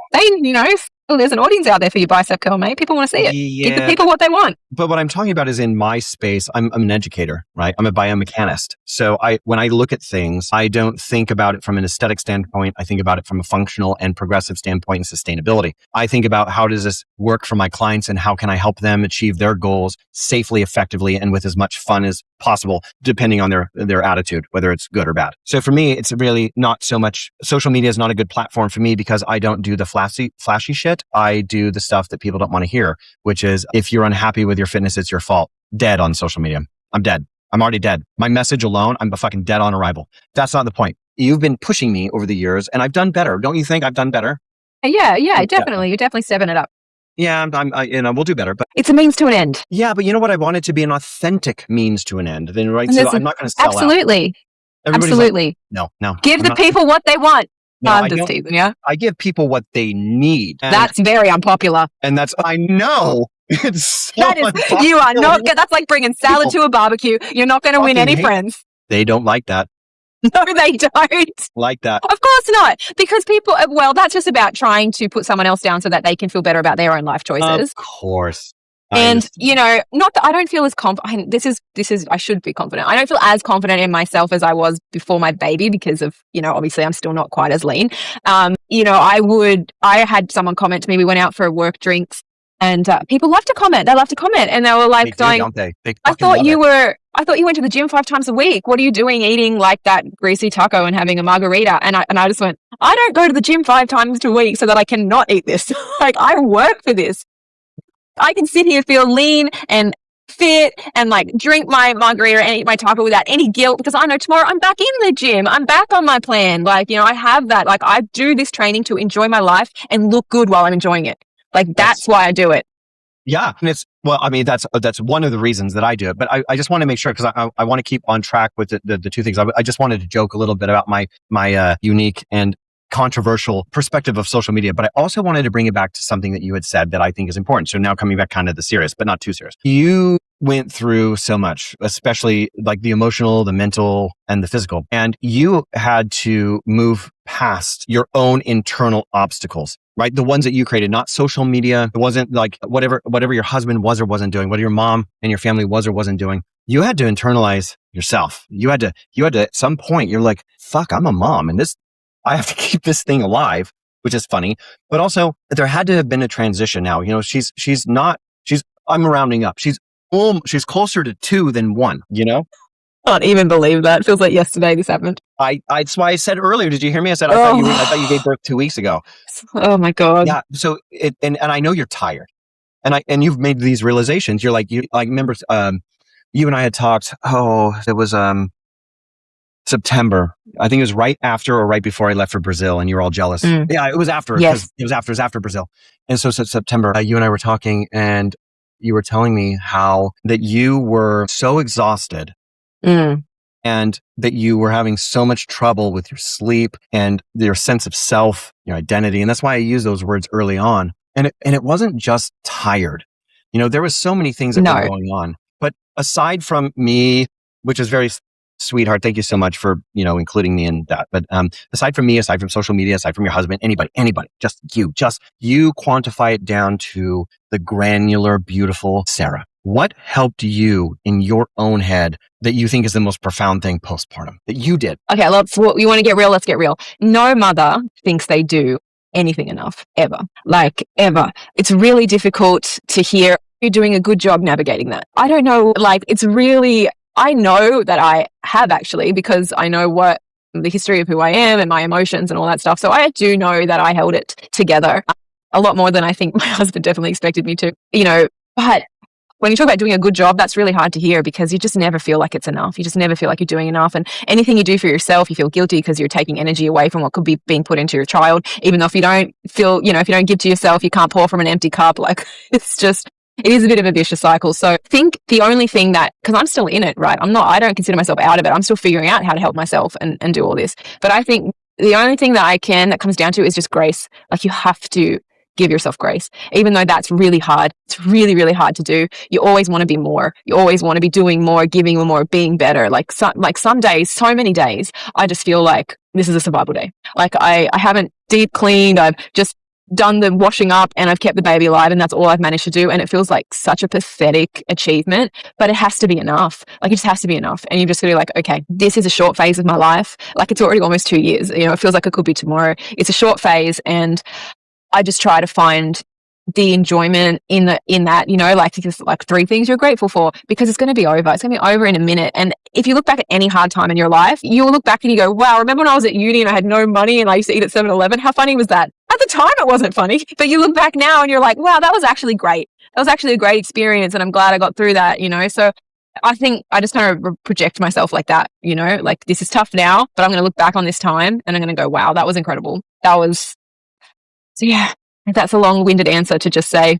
There's an audience out there for your bicep curl, mate. People want to see it. Yeah. Give the people what they want. But what I'm talking about is in my space, I'm an educator, right? I'm a biomechanist. So when I look at things, I don't think about it from an aesthetic standpoint. I think about it from a functional and progressive standpoint and sustainability. I think about how does this work for my clients and how can I help them achieve their goals safely, effectively, and with as much fun as possible, depending on their attitude, whether it's good or bad. So for me, it's really not so much, social media is not a good platform for me because I don't do the flashy shit. I do the stuff that people don't want to hear, which is if you're unhappy with your fitness, it's your fault. Dead on social media. I'm dead. I'm already dead. My message alone, I'm fucking dead on arrival. That's not the point. You've been pushing me over the years and I've done better. Don't you think I've done better? Yeah, definitely. You're definitely stepping it up. Yeah, we'll do better. But it's a means to an end. Yeah, but you know what? I want it to be an authentic means to an end. Then, right? So I'm not going to sell absolutely. out. Absolutely. Like, no. Give the people what they want. No, I'm just teasing, yeah. I give people what they need. That's very unpopular. And I know. It's so unpopular. You are not, that's like bringing salad to a barbecue. You're not going to win any friends. They don't like that. No, they don't. Like that. Of course not. Because people, that's just about trying to put someone else down so that they can feel better about their own life choices. Of course. And, not that I don't feel as confident. This is, I should be confident. I don't feel as confident in myself as I was before my baby because of, obviously I'm still not quite as lean. I had someone comment to me, we went out for work drinks and people love to comment. They love to comment. And they were like, don't they? I thought you went to the gym 5 times a week. What are you doing eating like that greasy taco and having a margarita? And I just went, I don't go to the gym 5 times a week so that I cannot eat this. Like I work for this. I can sit here, feel lean and fit and like drink my margarita and eat my taco without any guilt because I know tomorrow I'm back in the gym. I'm back on my plan. Like, I have that. Like I do this training to enjoy my life and look good while I'm enjoying it. Like that's why I do it. Yeah. And that's one of the reasons that I do it. But I just want to make sure because I want to keep on track with the two things. I just wanted to joke a little bit about my unique and controversial perspective of social media, but I also wanted to bring it back to something that you had said that I think is important. So now coming back kind of the serious, but not too serious. You went through so much, especially like the emotional, the mental, and the physical, and you had to move past your own internal obstacles, right? The ones that you created, not social media. It wasn't like whatever your husband was or wasn't doing, what your mom and your family was or wasn't doing. You had to internalize yourself. You had to at some point, you're like, fuck, I'm a mom and I have to keep this thing alive, which is funny, but also there had to have been a transition now. I'm rounding up. She's closer to 2 than 1, I can't even believe that. It feels like yesterday this happened. That's why I said earlier, did you hear me? I said, I thought you gave birth 2 weeks ago. Oh my God. Yeah. So and I know you're tired and you've made these realizations. You're like, remember, you and I had talked, it was, September. I think it was right after or right before I left for Brazil and you were all jealous. Yeah, it was after. Yes. It was after Brazil. And so September, you and I were talking and you were telling me how that you were so exhausted and that you were having so much trouble with your sleep and your sense of self, your identity. And that's why I used those words early on. And it wasn't just tired. There was so many things that were going on. But aside from me, which is very sweetheart, thank you so much for, including me in that. But aside from me, aside from social media, aside from your husband, anybody, just you quantify it down to the granular, beautiful Sarah. What helped you in your own head that you think is the most profound thing postpartum that you did? Okay, you want to get real? Let's get real. No mother thinks they do anything enough, ever. Like, ever. It's really difficult to hear you're doing a good job navigating that. I don't know, I know that I have actually, because I know what the history of who I am and my emotions and all that stuff. So I do know that I held it together a lot more than I think my husband definitely expected me to, but when you talk about doing a good job, that's really hard to hear because you just never feel like it's enough. You just never feel like you're doing enough. And anything you do for yourself, you feel guilty because you're taking energy away from what could be being put into your child. Even though if you don't feel, if you don't give to yourself, you can't pour from an empty cup. Like it is a bit of a vicious cycle. So I think the only thing because I'm still in it, right? I don't consider myself out of it. I'm still figuring out how to help myself and do all this. But I think the only thing that comes down to is just grace. Like you have to give yourself grace, even though that's really hard. It's really, really hard to do. You always want to be more. You always want to be doing more, giving more, being better. Like some days, so many days, I just feel like this is a survival day. Like I haven't deep cleaned. I've just done the washing up and I've kept the baby alive and that's all I've managed to do. And it feels like such a pathetic achievement, but it has to be enough. Like it just has to be enough. And you've just got to be like, okay, this is a short phase of my life. Like it's already almost 2 years. It feels like it could be tomorrow. It's a short phase. And I just try to find the enjoyment in that, like 3 things you're grateful for because it's going to be over. It's going to be over in a minute. And if you look back at any hard time in your life, you'll look back and you go, wow, remember when I was at uni and I had no money and I used to eat at 7-Eleven? How funny was that? At the time, it wasn't funny, but you look back now and you're like, wow, that was actually great. That was actually a great experience. And I'm glad I got through that, So I think I just kind of project myself like that, like this is tough now, but I'm going to look back on this time and I'm going to go, wow, that was incredible. So yeah, that's a long-winded answer to just say,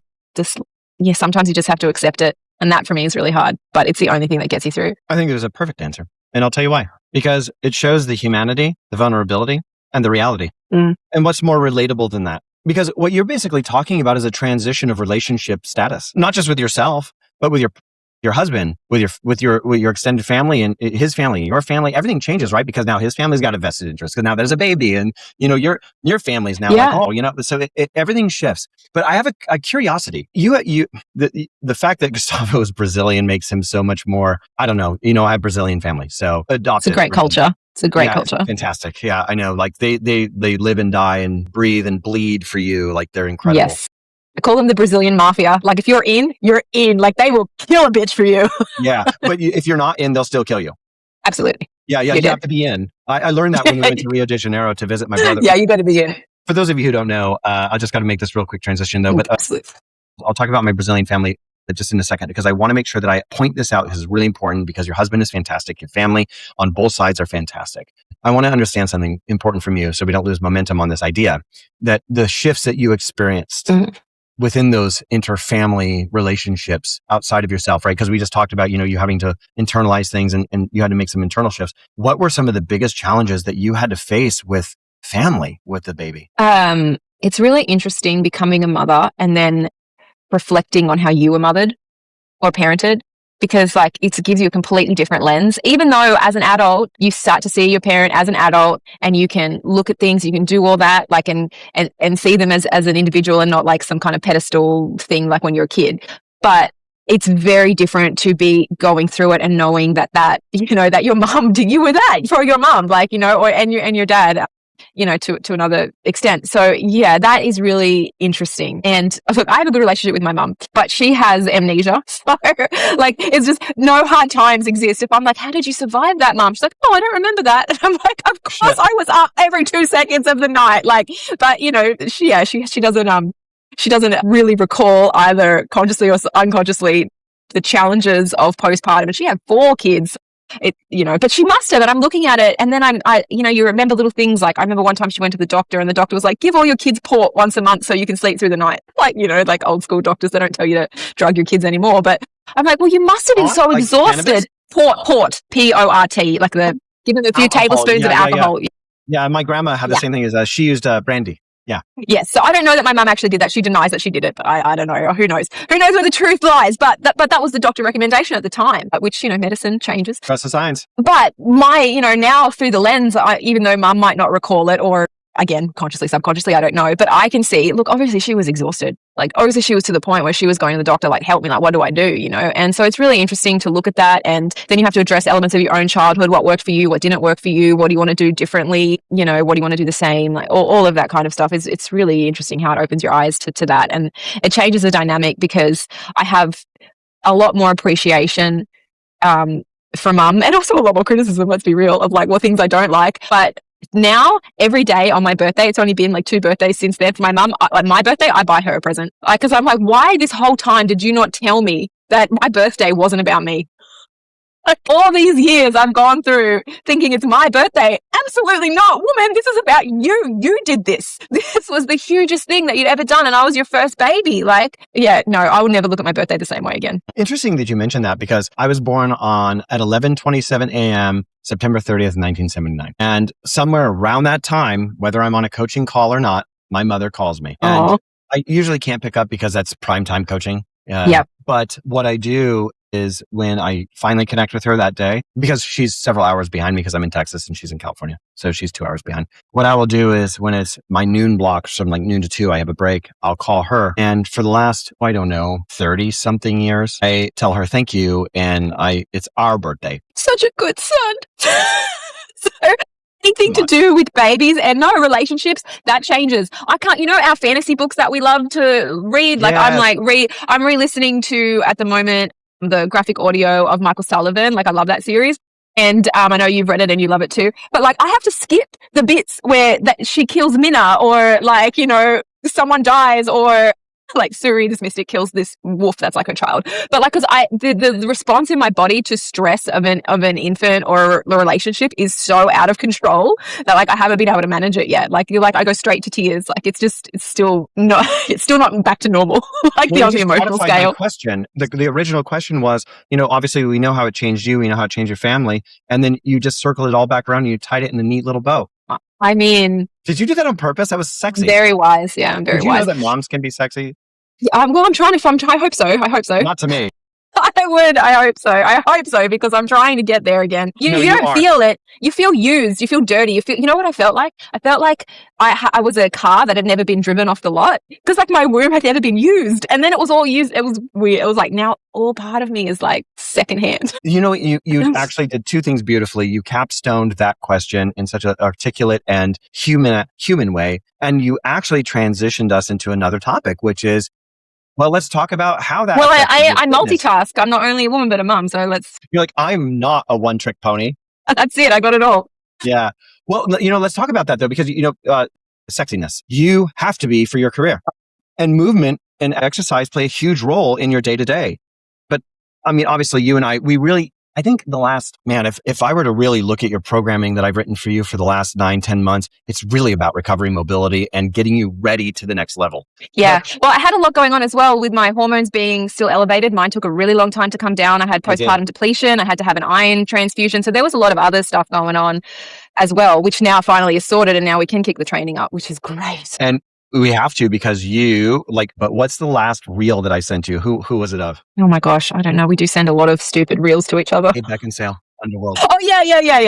sometimes you just have to accept it. And that for me is really hard, but it's the only thing that gets you through. I think it was a perfect answer. And I'll tell you why. Because it shows the humanity, the vulnerability, and the reality. And what's more relatable than that? Because what you're basically talking about is a transition of relationship status, not just with yourself, but with your your husband, with your extended family and his family, your family, everything changes, right? Because now his family's got a vested interest because now there's a baby, and your family's now like, oh, so everything shifts. But I have a curiosity. The fact that Gustavo is Brazilian makes him so much more. I don't know. I have Brazilian family, so adopted. It's a great culture. It's a great culture. Fantastic. Yeah, I know. Like they live and die and breathe and bleed for you. Like they're incredible. Yes. I call them the Brazilian mafia. Like if you're in, you're in. Like they will kill a bitch for you. Yeah. But if you're not in, they'll still kill you. Absolutely. Yeah. You have to be in. I learned that when we went to Rio de Janeiro to visit my brother. Yeah, you got to be in. For those of you who don't know, I just got to make this real quick transition though. But I'll talk about my Brazilian family just in a second, because I want to make sure that I point this out because it's really important, because your husband is fantastic. Your family on both sides are fantastic. I want to understand something important from you so we don't lose momentum on this idea that the shifts that you experienced within those inter-family relationships outside of yourself, right? Because we just talked about, you having to internalize things and you had to make some internal shifts. What were some of the biggest challenges that you had to face with family with the baby? It's really interesting becoming a mother and then reflecting on how you were mothered or parented, because like it gives you a completely different lens. Even though as an adult, you start to see your parent as an adult and you can look at things, you can do all that, like, and see them as an individual and not like some kind of pedestal thing, like when you're a kid. But it's very different to be going through it and knowing that that your mom, you were that for your mom, like, and your dad, to another extent. So yeah, that is really interesting. And look, I have a good relationship with my mum, but she has amnesia. So like, it's just no hard times exist. If I'm like, how did you survive that, mum? She's like, oh, I don't remember that. And I'm like, of course I was up every 2 seconds of the night. Like, but she doesn't really recall either consciously or unconsciously the challenges of postpartum. And she had 4 kids. But she must have, and I'm looking at it, and then you remember little things. Like I remember one time she went to the doctor and the doctor was like, give all your kids port once a month so you can sleep through the night. Like, like old school doctors, they don't tell you to drug your kids anymore. But I'm like, well, you must have been so exhausted. Cannabis? Port, P-O-R-T, like give them a few tablespoons of alcohol. Yeah, my grandma had the same thing as she used brandy. Yeah. Yes. So I don't know that my mum actually did that. She denies that she did it, but I don't know. Who knows? Who knows where the truth lies? But that was the doctor recommendation at the time, which, medicine changes. Trust the science. But now through the lens, even though mum might not recall it, or again, consciously, subconsciously, I don't know, but I can see, look, obviously she was exhausted. Like obviously she was to the point where she was going to the doctor, like, help me, like, what do I do? And so it's really interesting to look at that. And then you have to address elements of your own childhood. What worked for you? What didn't work for you? What do you want to do differently? What do you want to do the same? Like all of that kind of stuff it's really interesting how it opens your eyes to that. And it changes the dynamic because I have a lot more appreciation, for mum, and also a lot more criticism, let's be real, of like, well, things I don't like. But now, every day on my birthday, it's only been like 2 birthdays since then for my mum. Like my birthday, I buy her a present. Because I'm like, why this whole time did you not tell me that my birthday wasn't about me? Like all these years I've gone through thinking it's my birthday. Absolutely not. Woman, this is about you. You did this. This was the hugest thing that you'd ever done. And I was your first baby. Like, yeah, no, I will never look at my birthday the same way again. Interesting that you mentioned that, because I was born at 11:27 a.m., September 30th, 1979. And somewhere around that time, whether I'm on a coaching call or not, my mother calls me. And I usually can't pick up because that's primetime coaching. Yep. But what I do is when I finally connect with her that day, because she's several hours behind me because I'm in Texas and she's in California. So she's 2 hours behind. What I will do is when it's my noon block, from like noon to 2, I have a break. I'll call her. And for the last, 30 something years, I tell her thank you. And it's our birthday. Such a good son. So anything to do with babies and no relationships, that changes. I can't, our fantasy books that we love to read. Like I'm re-listening to at the moment the graphic audio of Michael Sullivan. Like I love that series. And I know you've read it and you love it too. But like I have to skip the bits where she kills Minna, or like, someone dies, or like Suri, this mystic, kills this wolf that's like her child. But like, cause the response in my body to stress of an infant or a relationship is so out of control that like I haven't been able to manage it yet. Like I go straight to tears. Like it's still not back to normal. Like on the emotional scale. My question, the original question was, obviously we know how it changed you, we know how it changed your family. And then you just circled it all back around and you tied it in a neat little bow. I mean, did you do that on purpose? That was sexy. Very wise. Yeah, I'm very wise. Did you know that moms can be sexy? Yeah, I'm trying to. I hope so. Not to me. I would. I hope so. I hope so, because I'm trying to get there again. You don't feel it. You feel used. You feel dirty. You know what I felt like? I felt like I was a car that had never been driven off the lot, because like my womb had never been used, and then it was all used. It was weird. It was like, now all part of me is like secondhand. You actually did two things beautifully. You capstoned that question in such an articulate and human way, and you actually transitioned us into another topic, which is, well, let's talk about how that. Well, I multitask. I'm not only a woman, but a mum. So You're like, I'm not a one-trick pony. That's it. I got it all. Yeah. Well, let's talk about that though, because, sexiness, you have to be for your career, and movement and exercise play a huge role in your day to day. But I mean, obviously you and I think if I were to really look at your programming that I've written for you for the last 9-10 months, it's really about recovery, mobility, and getting you ready to the next level. Yeah. Well, I had a lot going on as well with my hormones being still elevated. Mine took a really long time to come down. I had postpartum depletion. I had to have an iron transfusion. So there was a lot of other stuff going on as well, which now finally is sorted. And now we can kick the training up, which is great. And we have to, because but what's the last reel that I sent you? Who was it of? Oh my gosh. I don't know. We do send a lot of stupid reels to each other. Hey, Beckinsale, Underworld. Oh, yeah.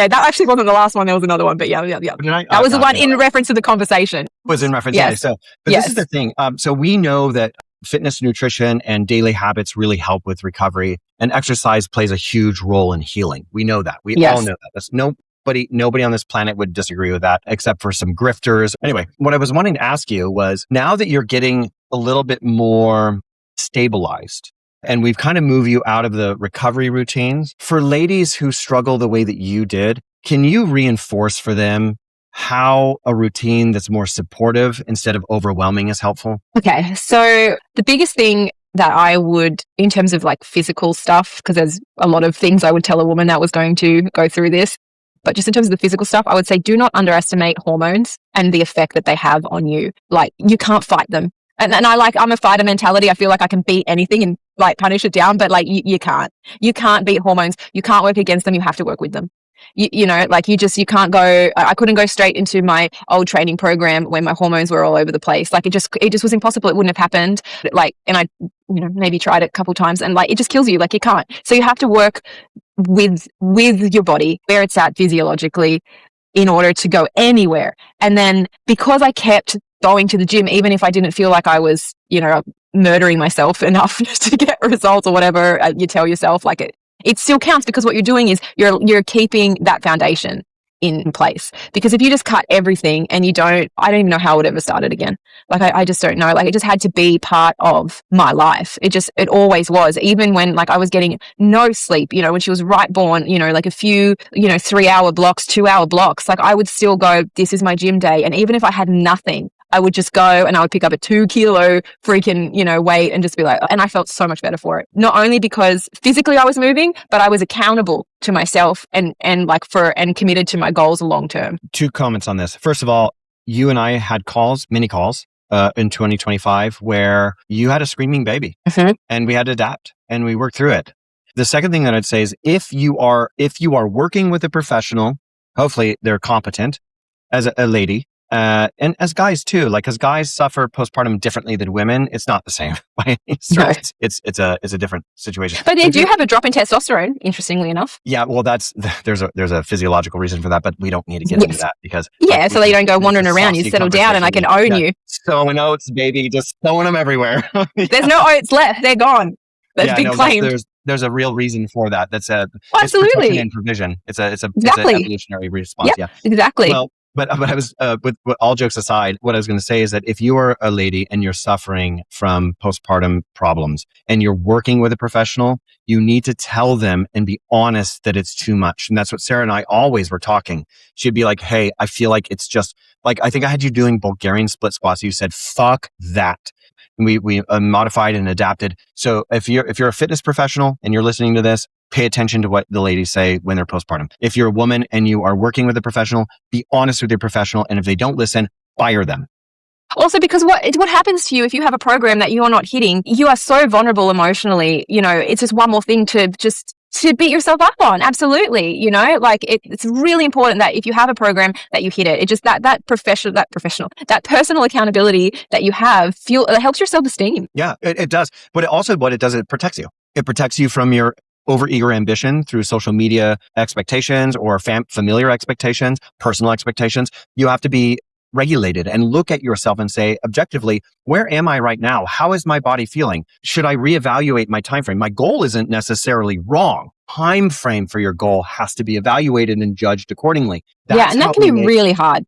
That actually wasn't the last one. There was another one, but yeah. That was the one in reference to the conversation. Was in reference. Yes. Okay, this is the thing. So we know that fitness, nutrition, and daily habits really help with recovery, and exercise plays a huge role in healing. We know that. We all know that. That's nobody on this planet would disagree with that, except for some grifters. Anyway, what I was wanting to ask you was, now that you're getting a little bit more stabilized, and we've kind of moved you out of the recovery routines, for ladies who struggle the way that you did, can you reinforce for them how a routine that's more supportive instead of overwhelming is helpful? Okay. So the biggest thing that I would, in terms of like physical stuff, because there's a lot of things I would tell a woman that was going to go through this, but just in terms of the physical stuff, I would say do not underestimate hormones and the effect that they have on you. Like, you can't fight them. And I'm a fighter mentality. I feel like I can beat anything and like punish it down, but like you can't. You can't beat hormones. You can't work against them. You have to work with them. You can't go. I couldn't go straight into my old training program when my hormones were all over the place. Like it just was impossible. It wouldn't have happened. Like, and I, maybe tried it a couple of times, and like it just kills you. Like you can't. So you have to work with your body where it's at physiologically in order to go anywhere. And then because I kept going to the gym, even if I didn't feel like I was, murdering myself enough to get results or whatever you tell yourself, like it still counts, because what you're doing is you're keeping that foundation in place. Because if you just cut everything and I don't even know how it ever started again. Like I just don't know. Like it just had to be part of my life. It always was. Even when like I was getting no sleep, when she was right born, like a few, 3-hour blocks, 2-hour blocks, like I would still go, this is my gym day. And even if I had nothing, I would just go and I would pick up a 2-kilo freaking, weight and just be like, and I felt so much better for it. Not only because physically I was moving, but I was accountable to myself and committed to my goals long term. 2 comments on this. First of all, you and I had mini calls in 2025 where you had a screaming baby and we had to adapt and we worked through it. The second thing that I'd say is if you are working with a professional, hopefully they're competent as a lady, and as guys too, like as guys suffer postpartum differently than women, it's not the same by any stretch. No. It's a different situation. But they do have a drop in testosterone, interestingly enough. Yeah, well, there's a physiological reason for that, but we don't need to get into that because so that you don't go wandering around. You settle down, and I can own you. Sowing oats, baby, just throwing them everywhere. There's no oats left; they're gone. That's been claimed. There's a real reason for that. That's absolutely it's protection and provision. It's an evolutionary response. Yep, yeah, exactly. Well, but I was, with all jokes aside, what I was going to say is that if you are a lady and you're suffering from postpartum problems and you're working with a professional, you need to tell them and be honest that it's too much. And that's what Sarah and I always were talking. She'd be like, hey, I feel like it's just like, I think I had you doing Bulgarian split squats. You said, fuck that. And we modified and adapted. So if you're a fitness professional and you're listening to this, pay attention to what the ladies say when they're postpartum. If you're a woman and you are working with a professional, be honest with your professional. And if they don't listen, fire them. Also, because what happens to you if you have a program that you're not hitting, you are so vulnerable emotionally. It's just one more thing to beat yourself up on. Absolutely. Like it's really important that if you have a program that you hit it. It just that personal accountability that you have it helps your self-esteem. Yeah, it does. But what it does, it protects you. It protects you from your overeager ambition through social media expectations or familiar expectations, personal expectations. You have to be regulated and look at yourself and say objectively, where am I right now? How is my body feeling? Should I reevaluate my time frame? My goal isn't necessarily wrong. Time frame for your goal has to be evaluated and judged accordingly. And that can be really hard.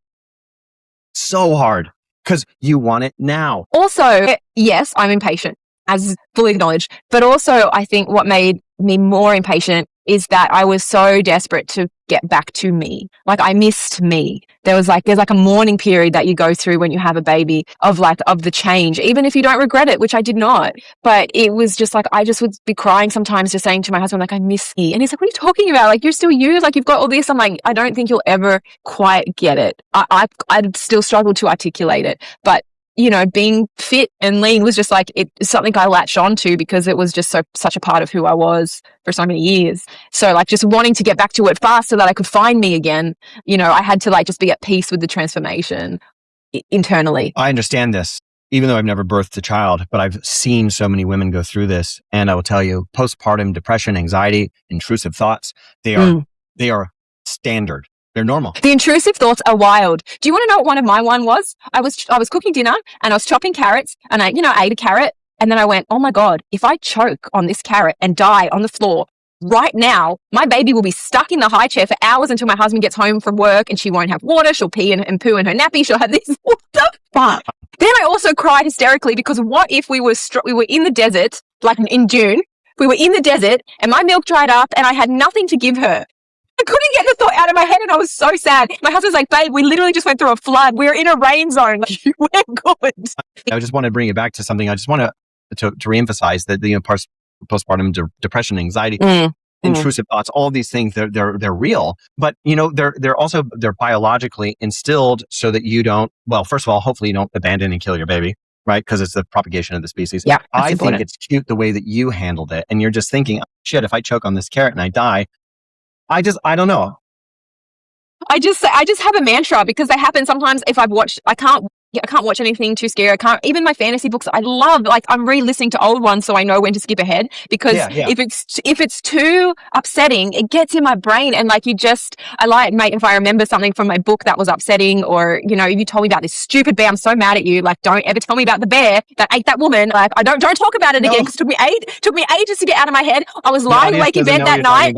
So hard because you want it now. Also, yes, I'm impatient, as fully acknowledged. But also, I think what made me more impatient is that I was so desperate to get back to me. Like, I missed me. There's like a mourning period that you go through when you have a baby of the change, even if you don't regret it, which I did not. But it was just like, I just would be crying sometimes, just saying to my husband, like, I miss you. And he's like, what are you talking about? Like, you're still you. Like, you've got all this. I'm like, I don't think you'll ever quite get it. I'd still struggle to articulate it. But being fit and lean was just like, it's something I latched onto because it was just such a part of who I was for so many years. So like just wanting to get back to it fast so that I could find me again, I had to like just be at peace with the transformation internally. I understand this, even though I've never birthed a child, but I've seen so many women go through this. And I will tell you, postpartum depression, anxiety, intrusive thoughts, they are standard. They're normal. The intrusive thoughts are wild. Do you want to know what one of my one was? I was cooking dinner and I was chopping carrots and I ate a carrot and then I went, oh my God, if I choke on this carrot and die on the floor right now, my baby will be stuck in the high chair for hours until my husband gets home from work and she won't have water. She'll pee and poo in her nappy. She'll have this. What the fuck? Then I also cried hysterically because what if we were in the desert, like in June, we were in the desert and my milk dried up and I had nothing to give her. I couldn't get the thought out of my head and I was so sad. My husband's like, babe, we literally just went through a flood. We're in a rain zone. Like, we're good. I just want to bring it back to something. I just want to reemphasize that postpartum depression, anxiety, intrusive thoughts, all of these things, they're real, but they're biologically instilled so that you don't, well, first of all, hopefully you don't abandon and kill your baby, right? Because it's the propagation of the species. Yeah, I think it's cute the way that you handled it. And you're just thinking, shit, if I choke on this carrot and I die, I don't know. I just have a mantra because they happen sometimes. If I've watched, I can't watch anything too scary. Even my fantasy books I love, like I'm re-listening to old ones so I know when to skip ahead because if it's too upsetting, it gets in my brain and like mate, if I remember something from my book that was upsetting or, if you told me about this stupid bear, I'm so mad at you. Like, don't ever tell me about the bear that ate that woman. Like, I don't talk about it again because it took me ages to get out of my head. I was lying awake in bed that night.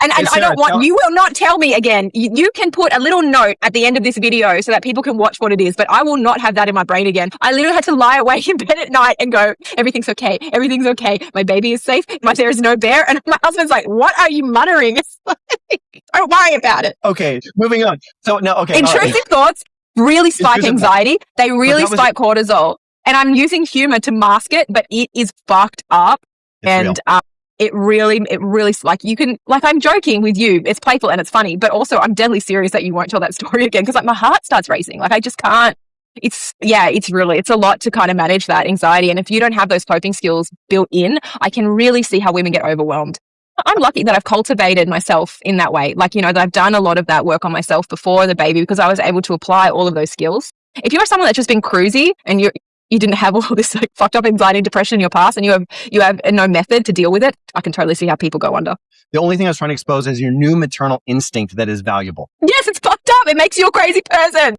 And Sarah, I don't want, you will not tell me again. You can put a little note at the end of this video so that people can watch what it is, but I will not have that in my brain again. I literally had to lie awake in bed at night and go, everything's okay. Everything's okay. My baby is safe. There is no bear. And my husband's like, what are you muttering? It's like, don't worry about it. Okay, moving on. So no, okay. Intrusive thoughts really spike anxiety. They really spike cortisol. And I'm using humor to mask it, but it is fucked up. And it really, like I'm joking with you. It's playful and it's funny, but also I'm deadly serious that you won't tell that story again because like my heart starts racing. Like I just can't. It's a lot to kind of manage that anxiety. And if you don't have those coping skills built in, I can really see how women get overwhelmed. I'm lucky that I've cultivated myself in that way. Like, that I've done a lot of that work on myself before the baby because I was able to apply all of those skills. If you're someone that's just been cruisy and you didn't have all this like fucked up anxiety and depression in your past and you have no method to deal with it, I can totally see how people go under. The only thing I was trying to expose is your new maternal instinct that is valuable. Yes, it's fucked up. It makes you a crazy person.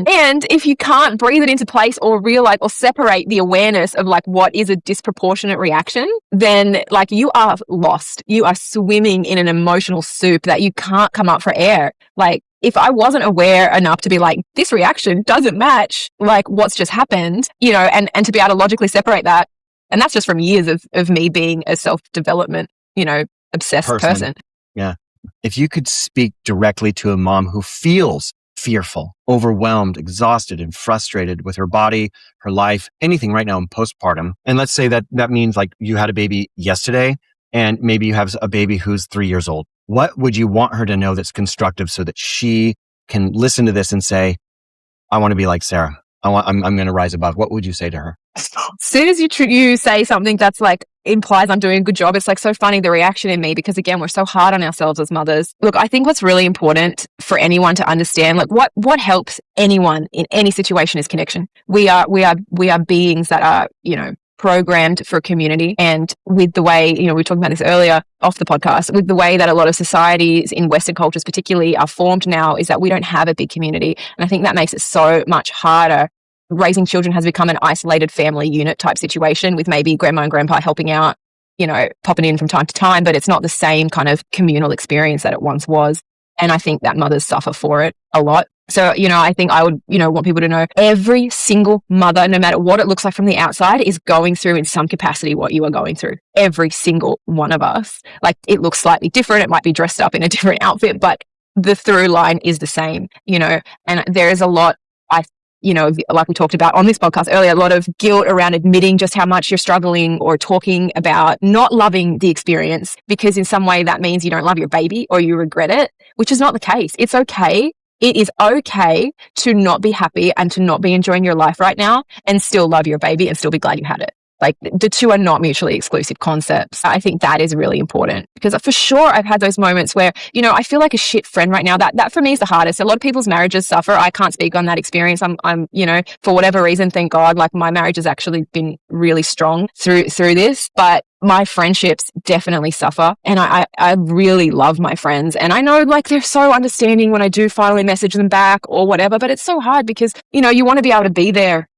And if you can't breathe it into place or realize or separate the awareness of like what is a disproportionate reaction, then like you are lost. You are swimming in an emotional soup that you can't come up for air. Like, if I wasn't aware enough to be like, this reaction doesn't match like what's just happened, and to be able to logically separate that. And that's just from years of me being a self-development, obsessed person. Yeah. If you could speak directly to a mom who feels fearful, overwhelmed, exhausted, and frustrated with her body, her life, anything right now in postpartum. And let's say that means like you had a baby yesterday and maybe you have a baby who's 3 years old. What would you want her to know that's constructive so that she can listen to this and say, I want to be like Sarah. I'm going to rise above. What would you say to her? As soon as you say something that's like implies I'm doing a good job, it's like so funny the reaction in me because again, we're so hard on ourselves as mothers. Look, I think what's really important for anyone to understand, like what helps anyone in any situation is connection. We are beings that are, programmed for community. And with the way, we were talking about this earlier off the podcast, with the way that a lot of societies in Western cultures particularly are formed now, is that we don't have a big community. And I think that makes it so much harder. Raising children has become an isolated family unit type situation with maybe grandma and grandpa helping out, popping in from time to time, but it's not the same kind of communal experience that it once was. And I think that mothers suffer for it a lot. So, I think I would, want people to know every single mother, no matter what it looks like from the outside, is going through in some capacity what you are going through. Every single one of us. Like, it looks slightly different. It might be dressed up in a different outfit, but the through line is the same, and there is a lot, like we talked about on this podcast earlier, a lot of guilt around admitting just how much you're struggling or talking about not loving the experience, because in some way that means you don't love your baby or you regret it, which is not the case. It's okay. It is okay to not be happy and to not be enjoying your life right now and still love your baby and still be glad you had it. Like, the two are not mutually exclusive concepts. I think that is really important, because for sure I've had those moments where, I feel like a shit friend right now. That for me is the hardest. A lot of people's marriages suffer. I can't speak on that experience. I'm, for whatever reason, thank God, like, my marriage has actually been really strong through this, but my friendships definitely suffer. And I really love my friends. And I know, like, they're so understanding when I do finally message them back or whatever, but it's so hard because, you want to be able to be there.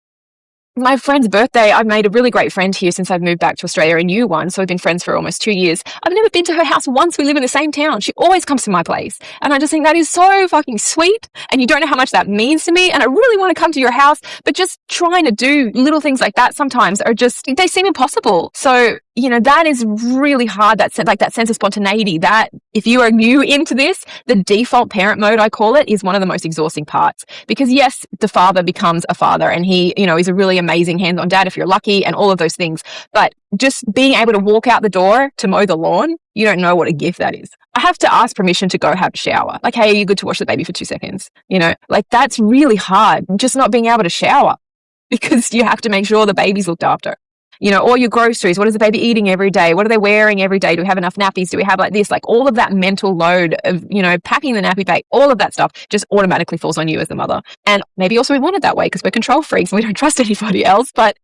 My friend's birthday, I've made a really great friend here since I've moved back to Australia, a new one. So we've been friends for almost 2 years. I've never been to her house once. We live in the same town. She always comes to my place. And I just think that is so fucking sweet. And you don't know how much that means to me. And I really want to come to your house, but just trying to do little things like that sometimes are just, they seem impossible. So, that is really hard. That sense of spontaneity, that if you are new into this, the default parent mode, I call it, is one of the most exhausting parts. Because yes, the father becomes a father and he, is a really amazing hands-on dad if you're lucky and all of those things. But just being able to walk out the door to mow the lawn, you don't know what a gift that is. I have to ask permission to go have a shower. Like, hey, are you good to wash the baby for 2 seconds? Like, that's really hard. Just not being able to shower because you have to make sure the baby's looked after. All your groceries. What is the baby eating every day? What are they wearing every day? Do we have enough nappies? Do we have like this? Like, all of that mental load of, packing the nappy bag, all of that stuff just automatically falls on you as the mother. And maybe also we want it that way because we're control freaks and we don't trust anybody else. But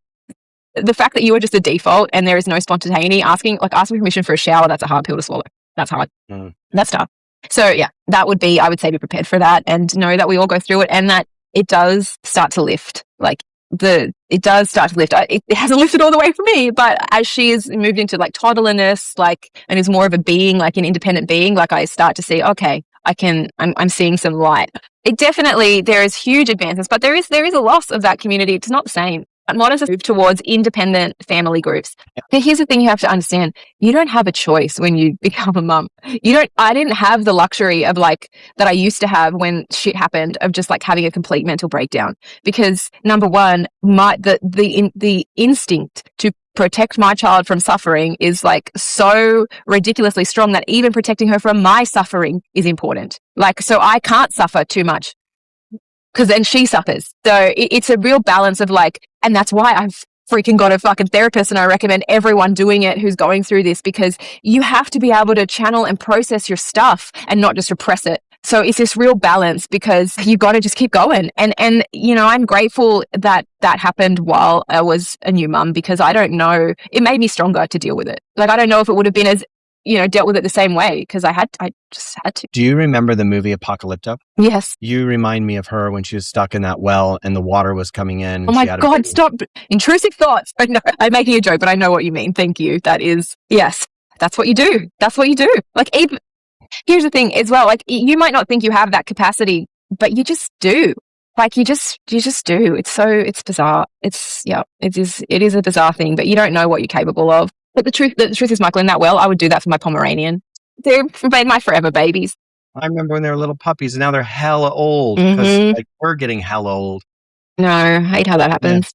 the fact that you are just a default and there is no spontaneity, asking permission for a shower, that's a hard pill to swallow. That's hard. That's tough. So yeah, that would be, I would say, be prepared for that and know that we all go through it and that it does start to lift. Like, it does start to lift. It hasn't lifted all the way for me, but as she has moved into like toddlerness, and is more of a being, like an independent being, like, I start to see, okay, I'm seeing some light. It definitely, there is huge advances, but there is a loss of that community. It's not the same. Modern move towards independent family groups. But here's the thing you have to understand. You don't have a choice when you become a mum. I didn't have the luxury of like that I used to have when shit happened of just like having a complete mental breakdown. Because number one, the instinct to protect my child from suffering is like so ridiculously strong that even protecting her from my suffering is important. Like, so I can't suffer too much, because then she suffers. So it's a real balance of like, and that's why I've freaking got a fucking therapist and I recommend everyone doing it who's going through this, because you have to be able to channel and process your stuff and not just repress it. So it's this real balance because you got to just keep going. And I'm grateful that happened while I was a new mum, because I don't know, it made me stronger to deal with it. Like, I don't know if it would have been as, dealt with it the same way, because I just had to. Do you remember the movie Apocalypto? Yes. You remind me of her when she was stuck in that well and the water was coming in. Oh my God, stop. Intrusive thoughts. No, I'm making a joke, but I know what you mean. Thank you. That is, yes, that's what you do. That's what you do. Like, even, here's the thing as well. Like, you might not think you have that capacity, but you just do. Like, you just do. It's bizarre. It is a bizarre thing, but you don't know what you're capable of. But the truth is, Michael, in that well, I would do that for my Pomeranian. They're my forever babies. I remember when they were little puppies, and now they're hella old because like we're getting hella old. No, I hate how that happens.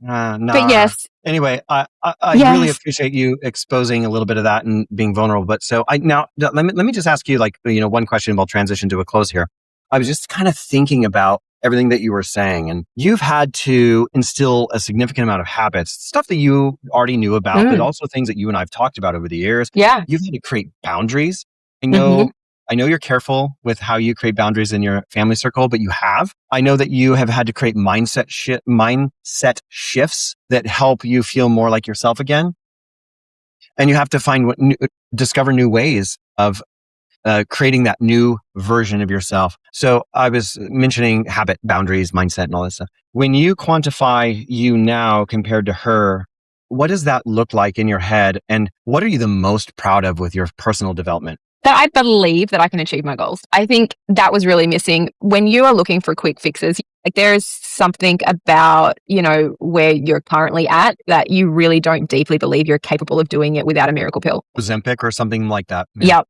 No. But yes. Anyway, I yes. really appreciate you exposing a little bit of that and being vulnerable. But so now let me just ask you, like, one question, and we'll transition to a close here. I was just kind of thinking about everything that you were saying, and you've had to instill a significant amount of habits, stuff that you already knew about, but also things that you and I've talked about over the years. Yeah. You've had to create boundaries. I I know you're careful with how you create boundaries in your family circle, but you have. I know that you have had to create mindset shifts that help you feel more like yourself again. And you have to discover new ways of creating that new version of yourself. So I was mentioning habit, boundaries, mindset, and all that stuff. When you quantify you now compared to her, what does that look like in your head? And what are you the most proud of with your personal development? That I believe that I can achieve my goals. I think that was really missing. When you are looking for quick fixes, like there's something about, where you're currently at that you really don't deeply believe you're capable of doing it without a miracle pill. Ozempic or something like that. Yeah.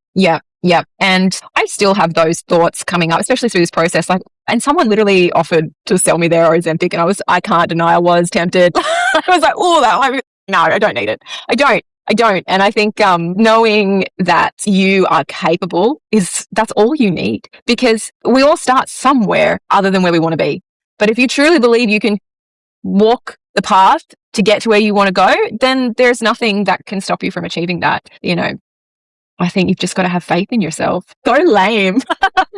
Yep. And I still have those thoughts coming up, especially through this process. And someone literally offered to sell me their Ozempic, and I can't deny I was tempted. I was like, no, I don't need it. I don't. And I think knowing that you are capable that's all you need, because we all start somewhere other than where we want to be. But if you truly believe you can walk the path to get to where you want to go, then there's nothing that can stop you from achieving that. I think you've just got to have faith in yourself. So lame,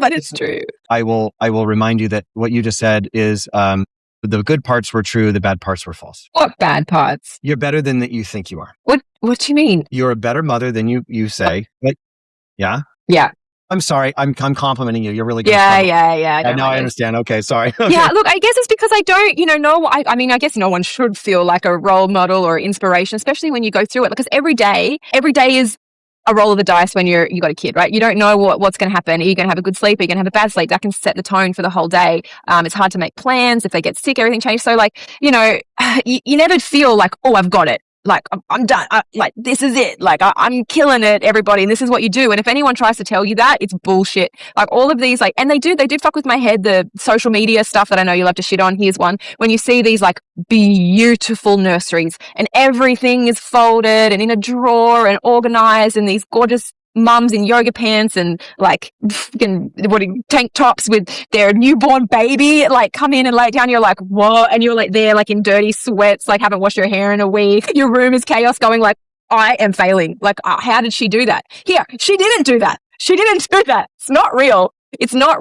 but it's true. I will remind you that what you just said is the good parts were true, the bad parts were false. What bad parts? You're better than that you think you are. What do you mean? You're a better mother than you say. Yeah? Yeah. I'm sorry. I'm complimenting you. You're really good. Yeah. Now I understand. Okay, sorry. Okay. Yeah, look, I guess it's because I don't, I guess no one should feel like a role model or inspiration, especially when you go through it, because every day is a roll of the dice when you got a kid, right? You don't know what's going to happen. Are you going to have a good sleep? Are you going to have a bad sleep? That can set the tone for the whole day. It's hard to make plans. If they get sick, everything changes. So you never feel like, oh, I've got it. Like, I'm done. This is it. Like, I'm killing it, everybody. And this is what you do. And if anyone tries to tell you that, it's bullshit. Like, all of these, and they do fuck with my head, the social media stuff that I know you love to shit on. Here's one. When you see these, beautiful nurseries and everything is folded and in a drawer and organized, and these gorgeous mums in yoga pants and tank tops with their newborn baby come in and lay down, you're like, whoa, and you're there in dirty sweats, haven't washed your hair in a week, your room is chaos, going I am failing, how did she do that? Here, she didn't do that. It's not real. It's not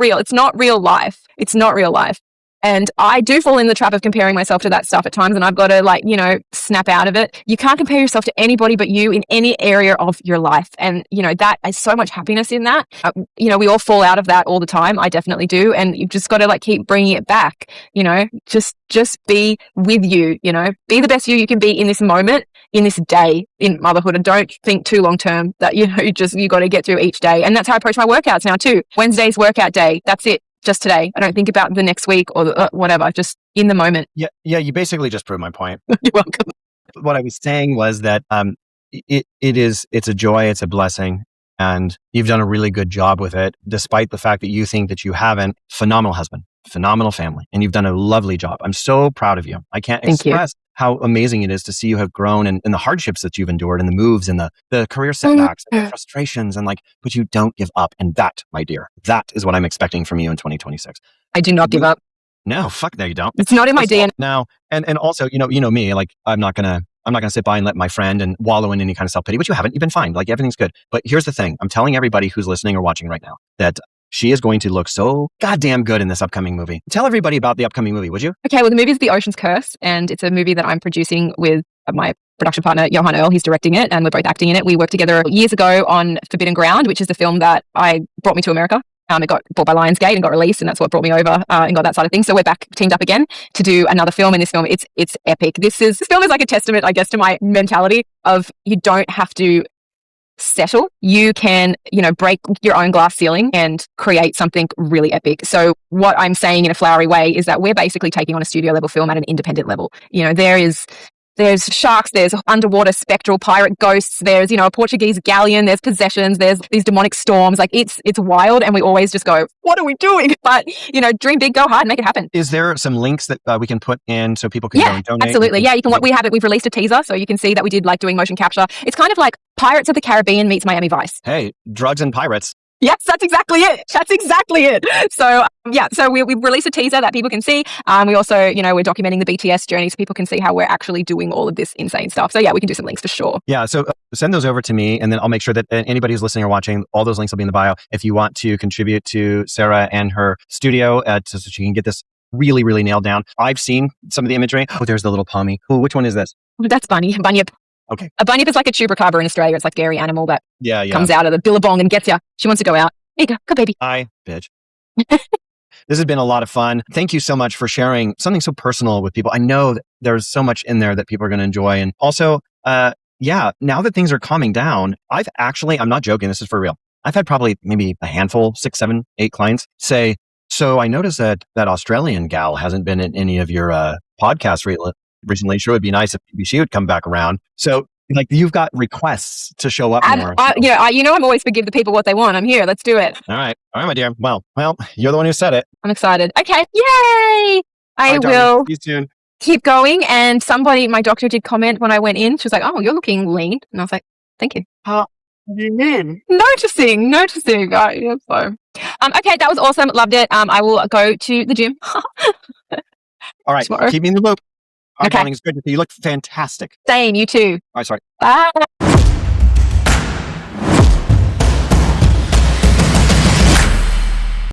real life. And I do fall in the trap of comparing myself to that stuff at times, and I've got to snap out of it. You can't compare yourself to anybody but you in any area of your life. And, that is so much happiness in that. We all fall out of that all the time. I definitely do. And you've just got to keep bringing it back, just be with you, be the best you can be in this moment, in this day, in motherhood. And don't think too long term that, you got to get through each day. And that's how I approach my workouts now too. Wednesday's workout day. That's it. Just today. I don't think about the next week or whatever, just in the moment. Yeah. You basically just proved my point. You're welcome. What I was saying was that it's a joy, it's a blessing, and you've done a really good job with it, despite the fact that you think that you haven't. Phenomenal husband, phenomenal family, and you've done a lovely job. I'm so proud of you. I can't express how amazing it is to see you have grown and the hardships that you've endured and the moves and the career setbacks and the frustrations but you don't give up. And that, my dear, that is what I'm expecting from you in 2026. I do not give up. No, fuck no, you don't. It's not in my DNA. Now, and also, you know me, I'm not gonna sit by and let my friend and wallow in any kind of self-pity, which you haven't. You've been fine. Everything's good. But here's the thing. I'm telling everybody who's listening or watching right now that she is going to look so goddamn good in this upcoming movie. Tell everybody about the upcoming movie, would you? Okay, well, the movie is The Ocean's Curse, and it's a movie that I'm producing with my production partner, Johan Earl. He's directing it, and we're both acting in it. We worked together years ago on Forbidden Ground, which is the film that brought me to America. It got bought by Lionsgate and got released, and that's what brought me over and got that side of things. So we're back teamed up again to do another film. In this film, it's epic. This film is like a testament, I guess, to my mentality of you don't have to settle. You can, break your own glass ceiling and create something really epic. So what I'm saying in a flowery way is that we're basically taking on a studio level film at an independent level. There's sharks, there's underwater spectral pirate ghosts, there's, a Portuguese galleon, there's possessions, there's these demonic storms. It's wild, and we always just go, what are we doing? But, dream big, go hard, make it happen. Is there some links that we can put in so people can go and donate? Absolutely. Yeah, you can. We have it. We've released a teaser, so you can see that we did doing motion capture. It's kind of like Pirates of the Caribbean meets Miami Vice. Hey, drugs and pirates. Yes, that's exactly it. That's exactly it. So so we released a teaser that people can see. We also, we're documenting the BTS journey so people can see how we're actually doing all of this insane stuff. So yeah, we can do some links for sure. Yeah. So send those over to me, and then I'll make sure that anybody who's listening or watching, all those links will be in the bio. If you want to contribute to Sarah and her studio so she can get this really, really nailed down. I've seen some of the imagery. Oh, there's the little pommy. Oh, which one is this? That's Bunyip. Okay. A bunyip is like a chupacabra in Australia. It's like dairy animal that comes out of the billabong and gets you. She wants to go out. There you go. Go, baby. Hi, bitch. This has been a lot of fun. Thank you so much for sharing something so personal with people. I know that there's so much in there that people are going to enjoy. And also, now that things are calming down, I'm not joking. This is for real. I've had probably maybe a handful, 6, 7, 8 clients say, so I noticed that Australian gal hasn't been in any of your podcasts recently. Sure would be nice if maybe she would come back around. So like you've got requests to show up more. I'm always forgive the people what they want. I'm here. Let's do it. All right, my dear. Well, you're the one who said it. I'm excited. Okay. Yay! I will See you soon. keep going. And my doctor did comment when I went in. She was like, "Oh, you're looking lean," and I was like, "Thank you." Noticing. Okay, that was awesome. Loved it. I will go to the gym. All right, tomorrow. keep me in the loop. Okay. Darling, it's good to see you. You look fantastic. Same, you too. All right, sorry. Bye.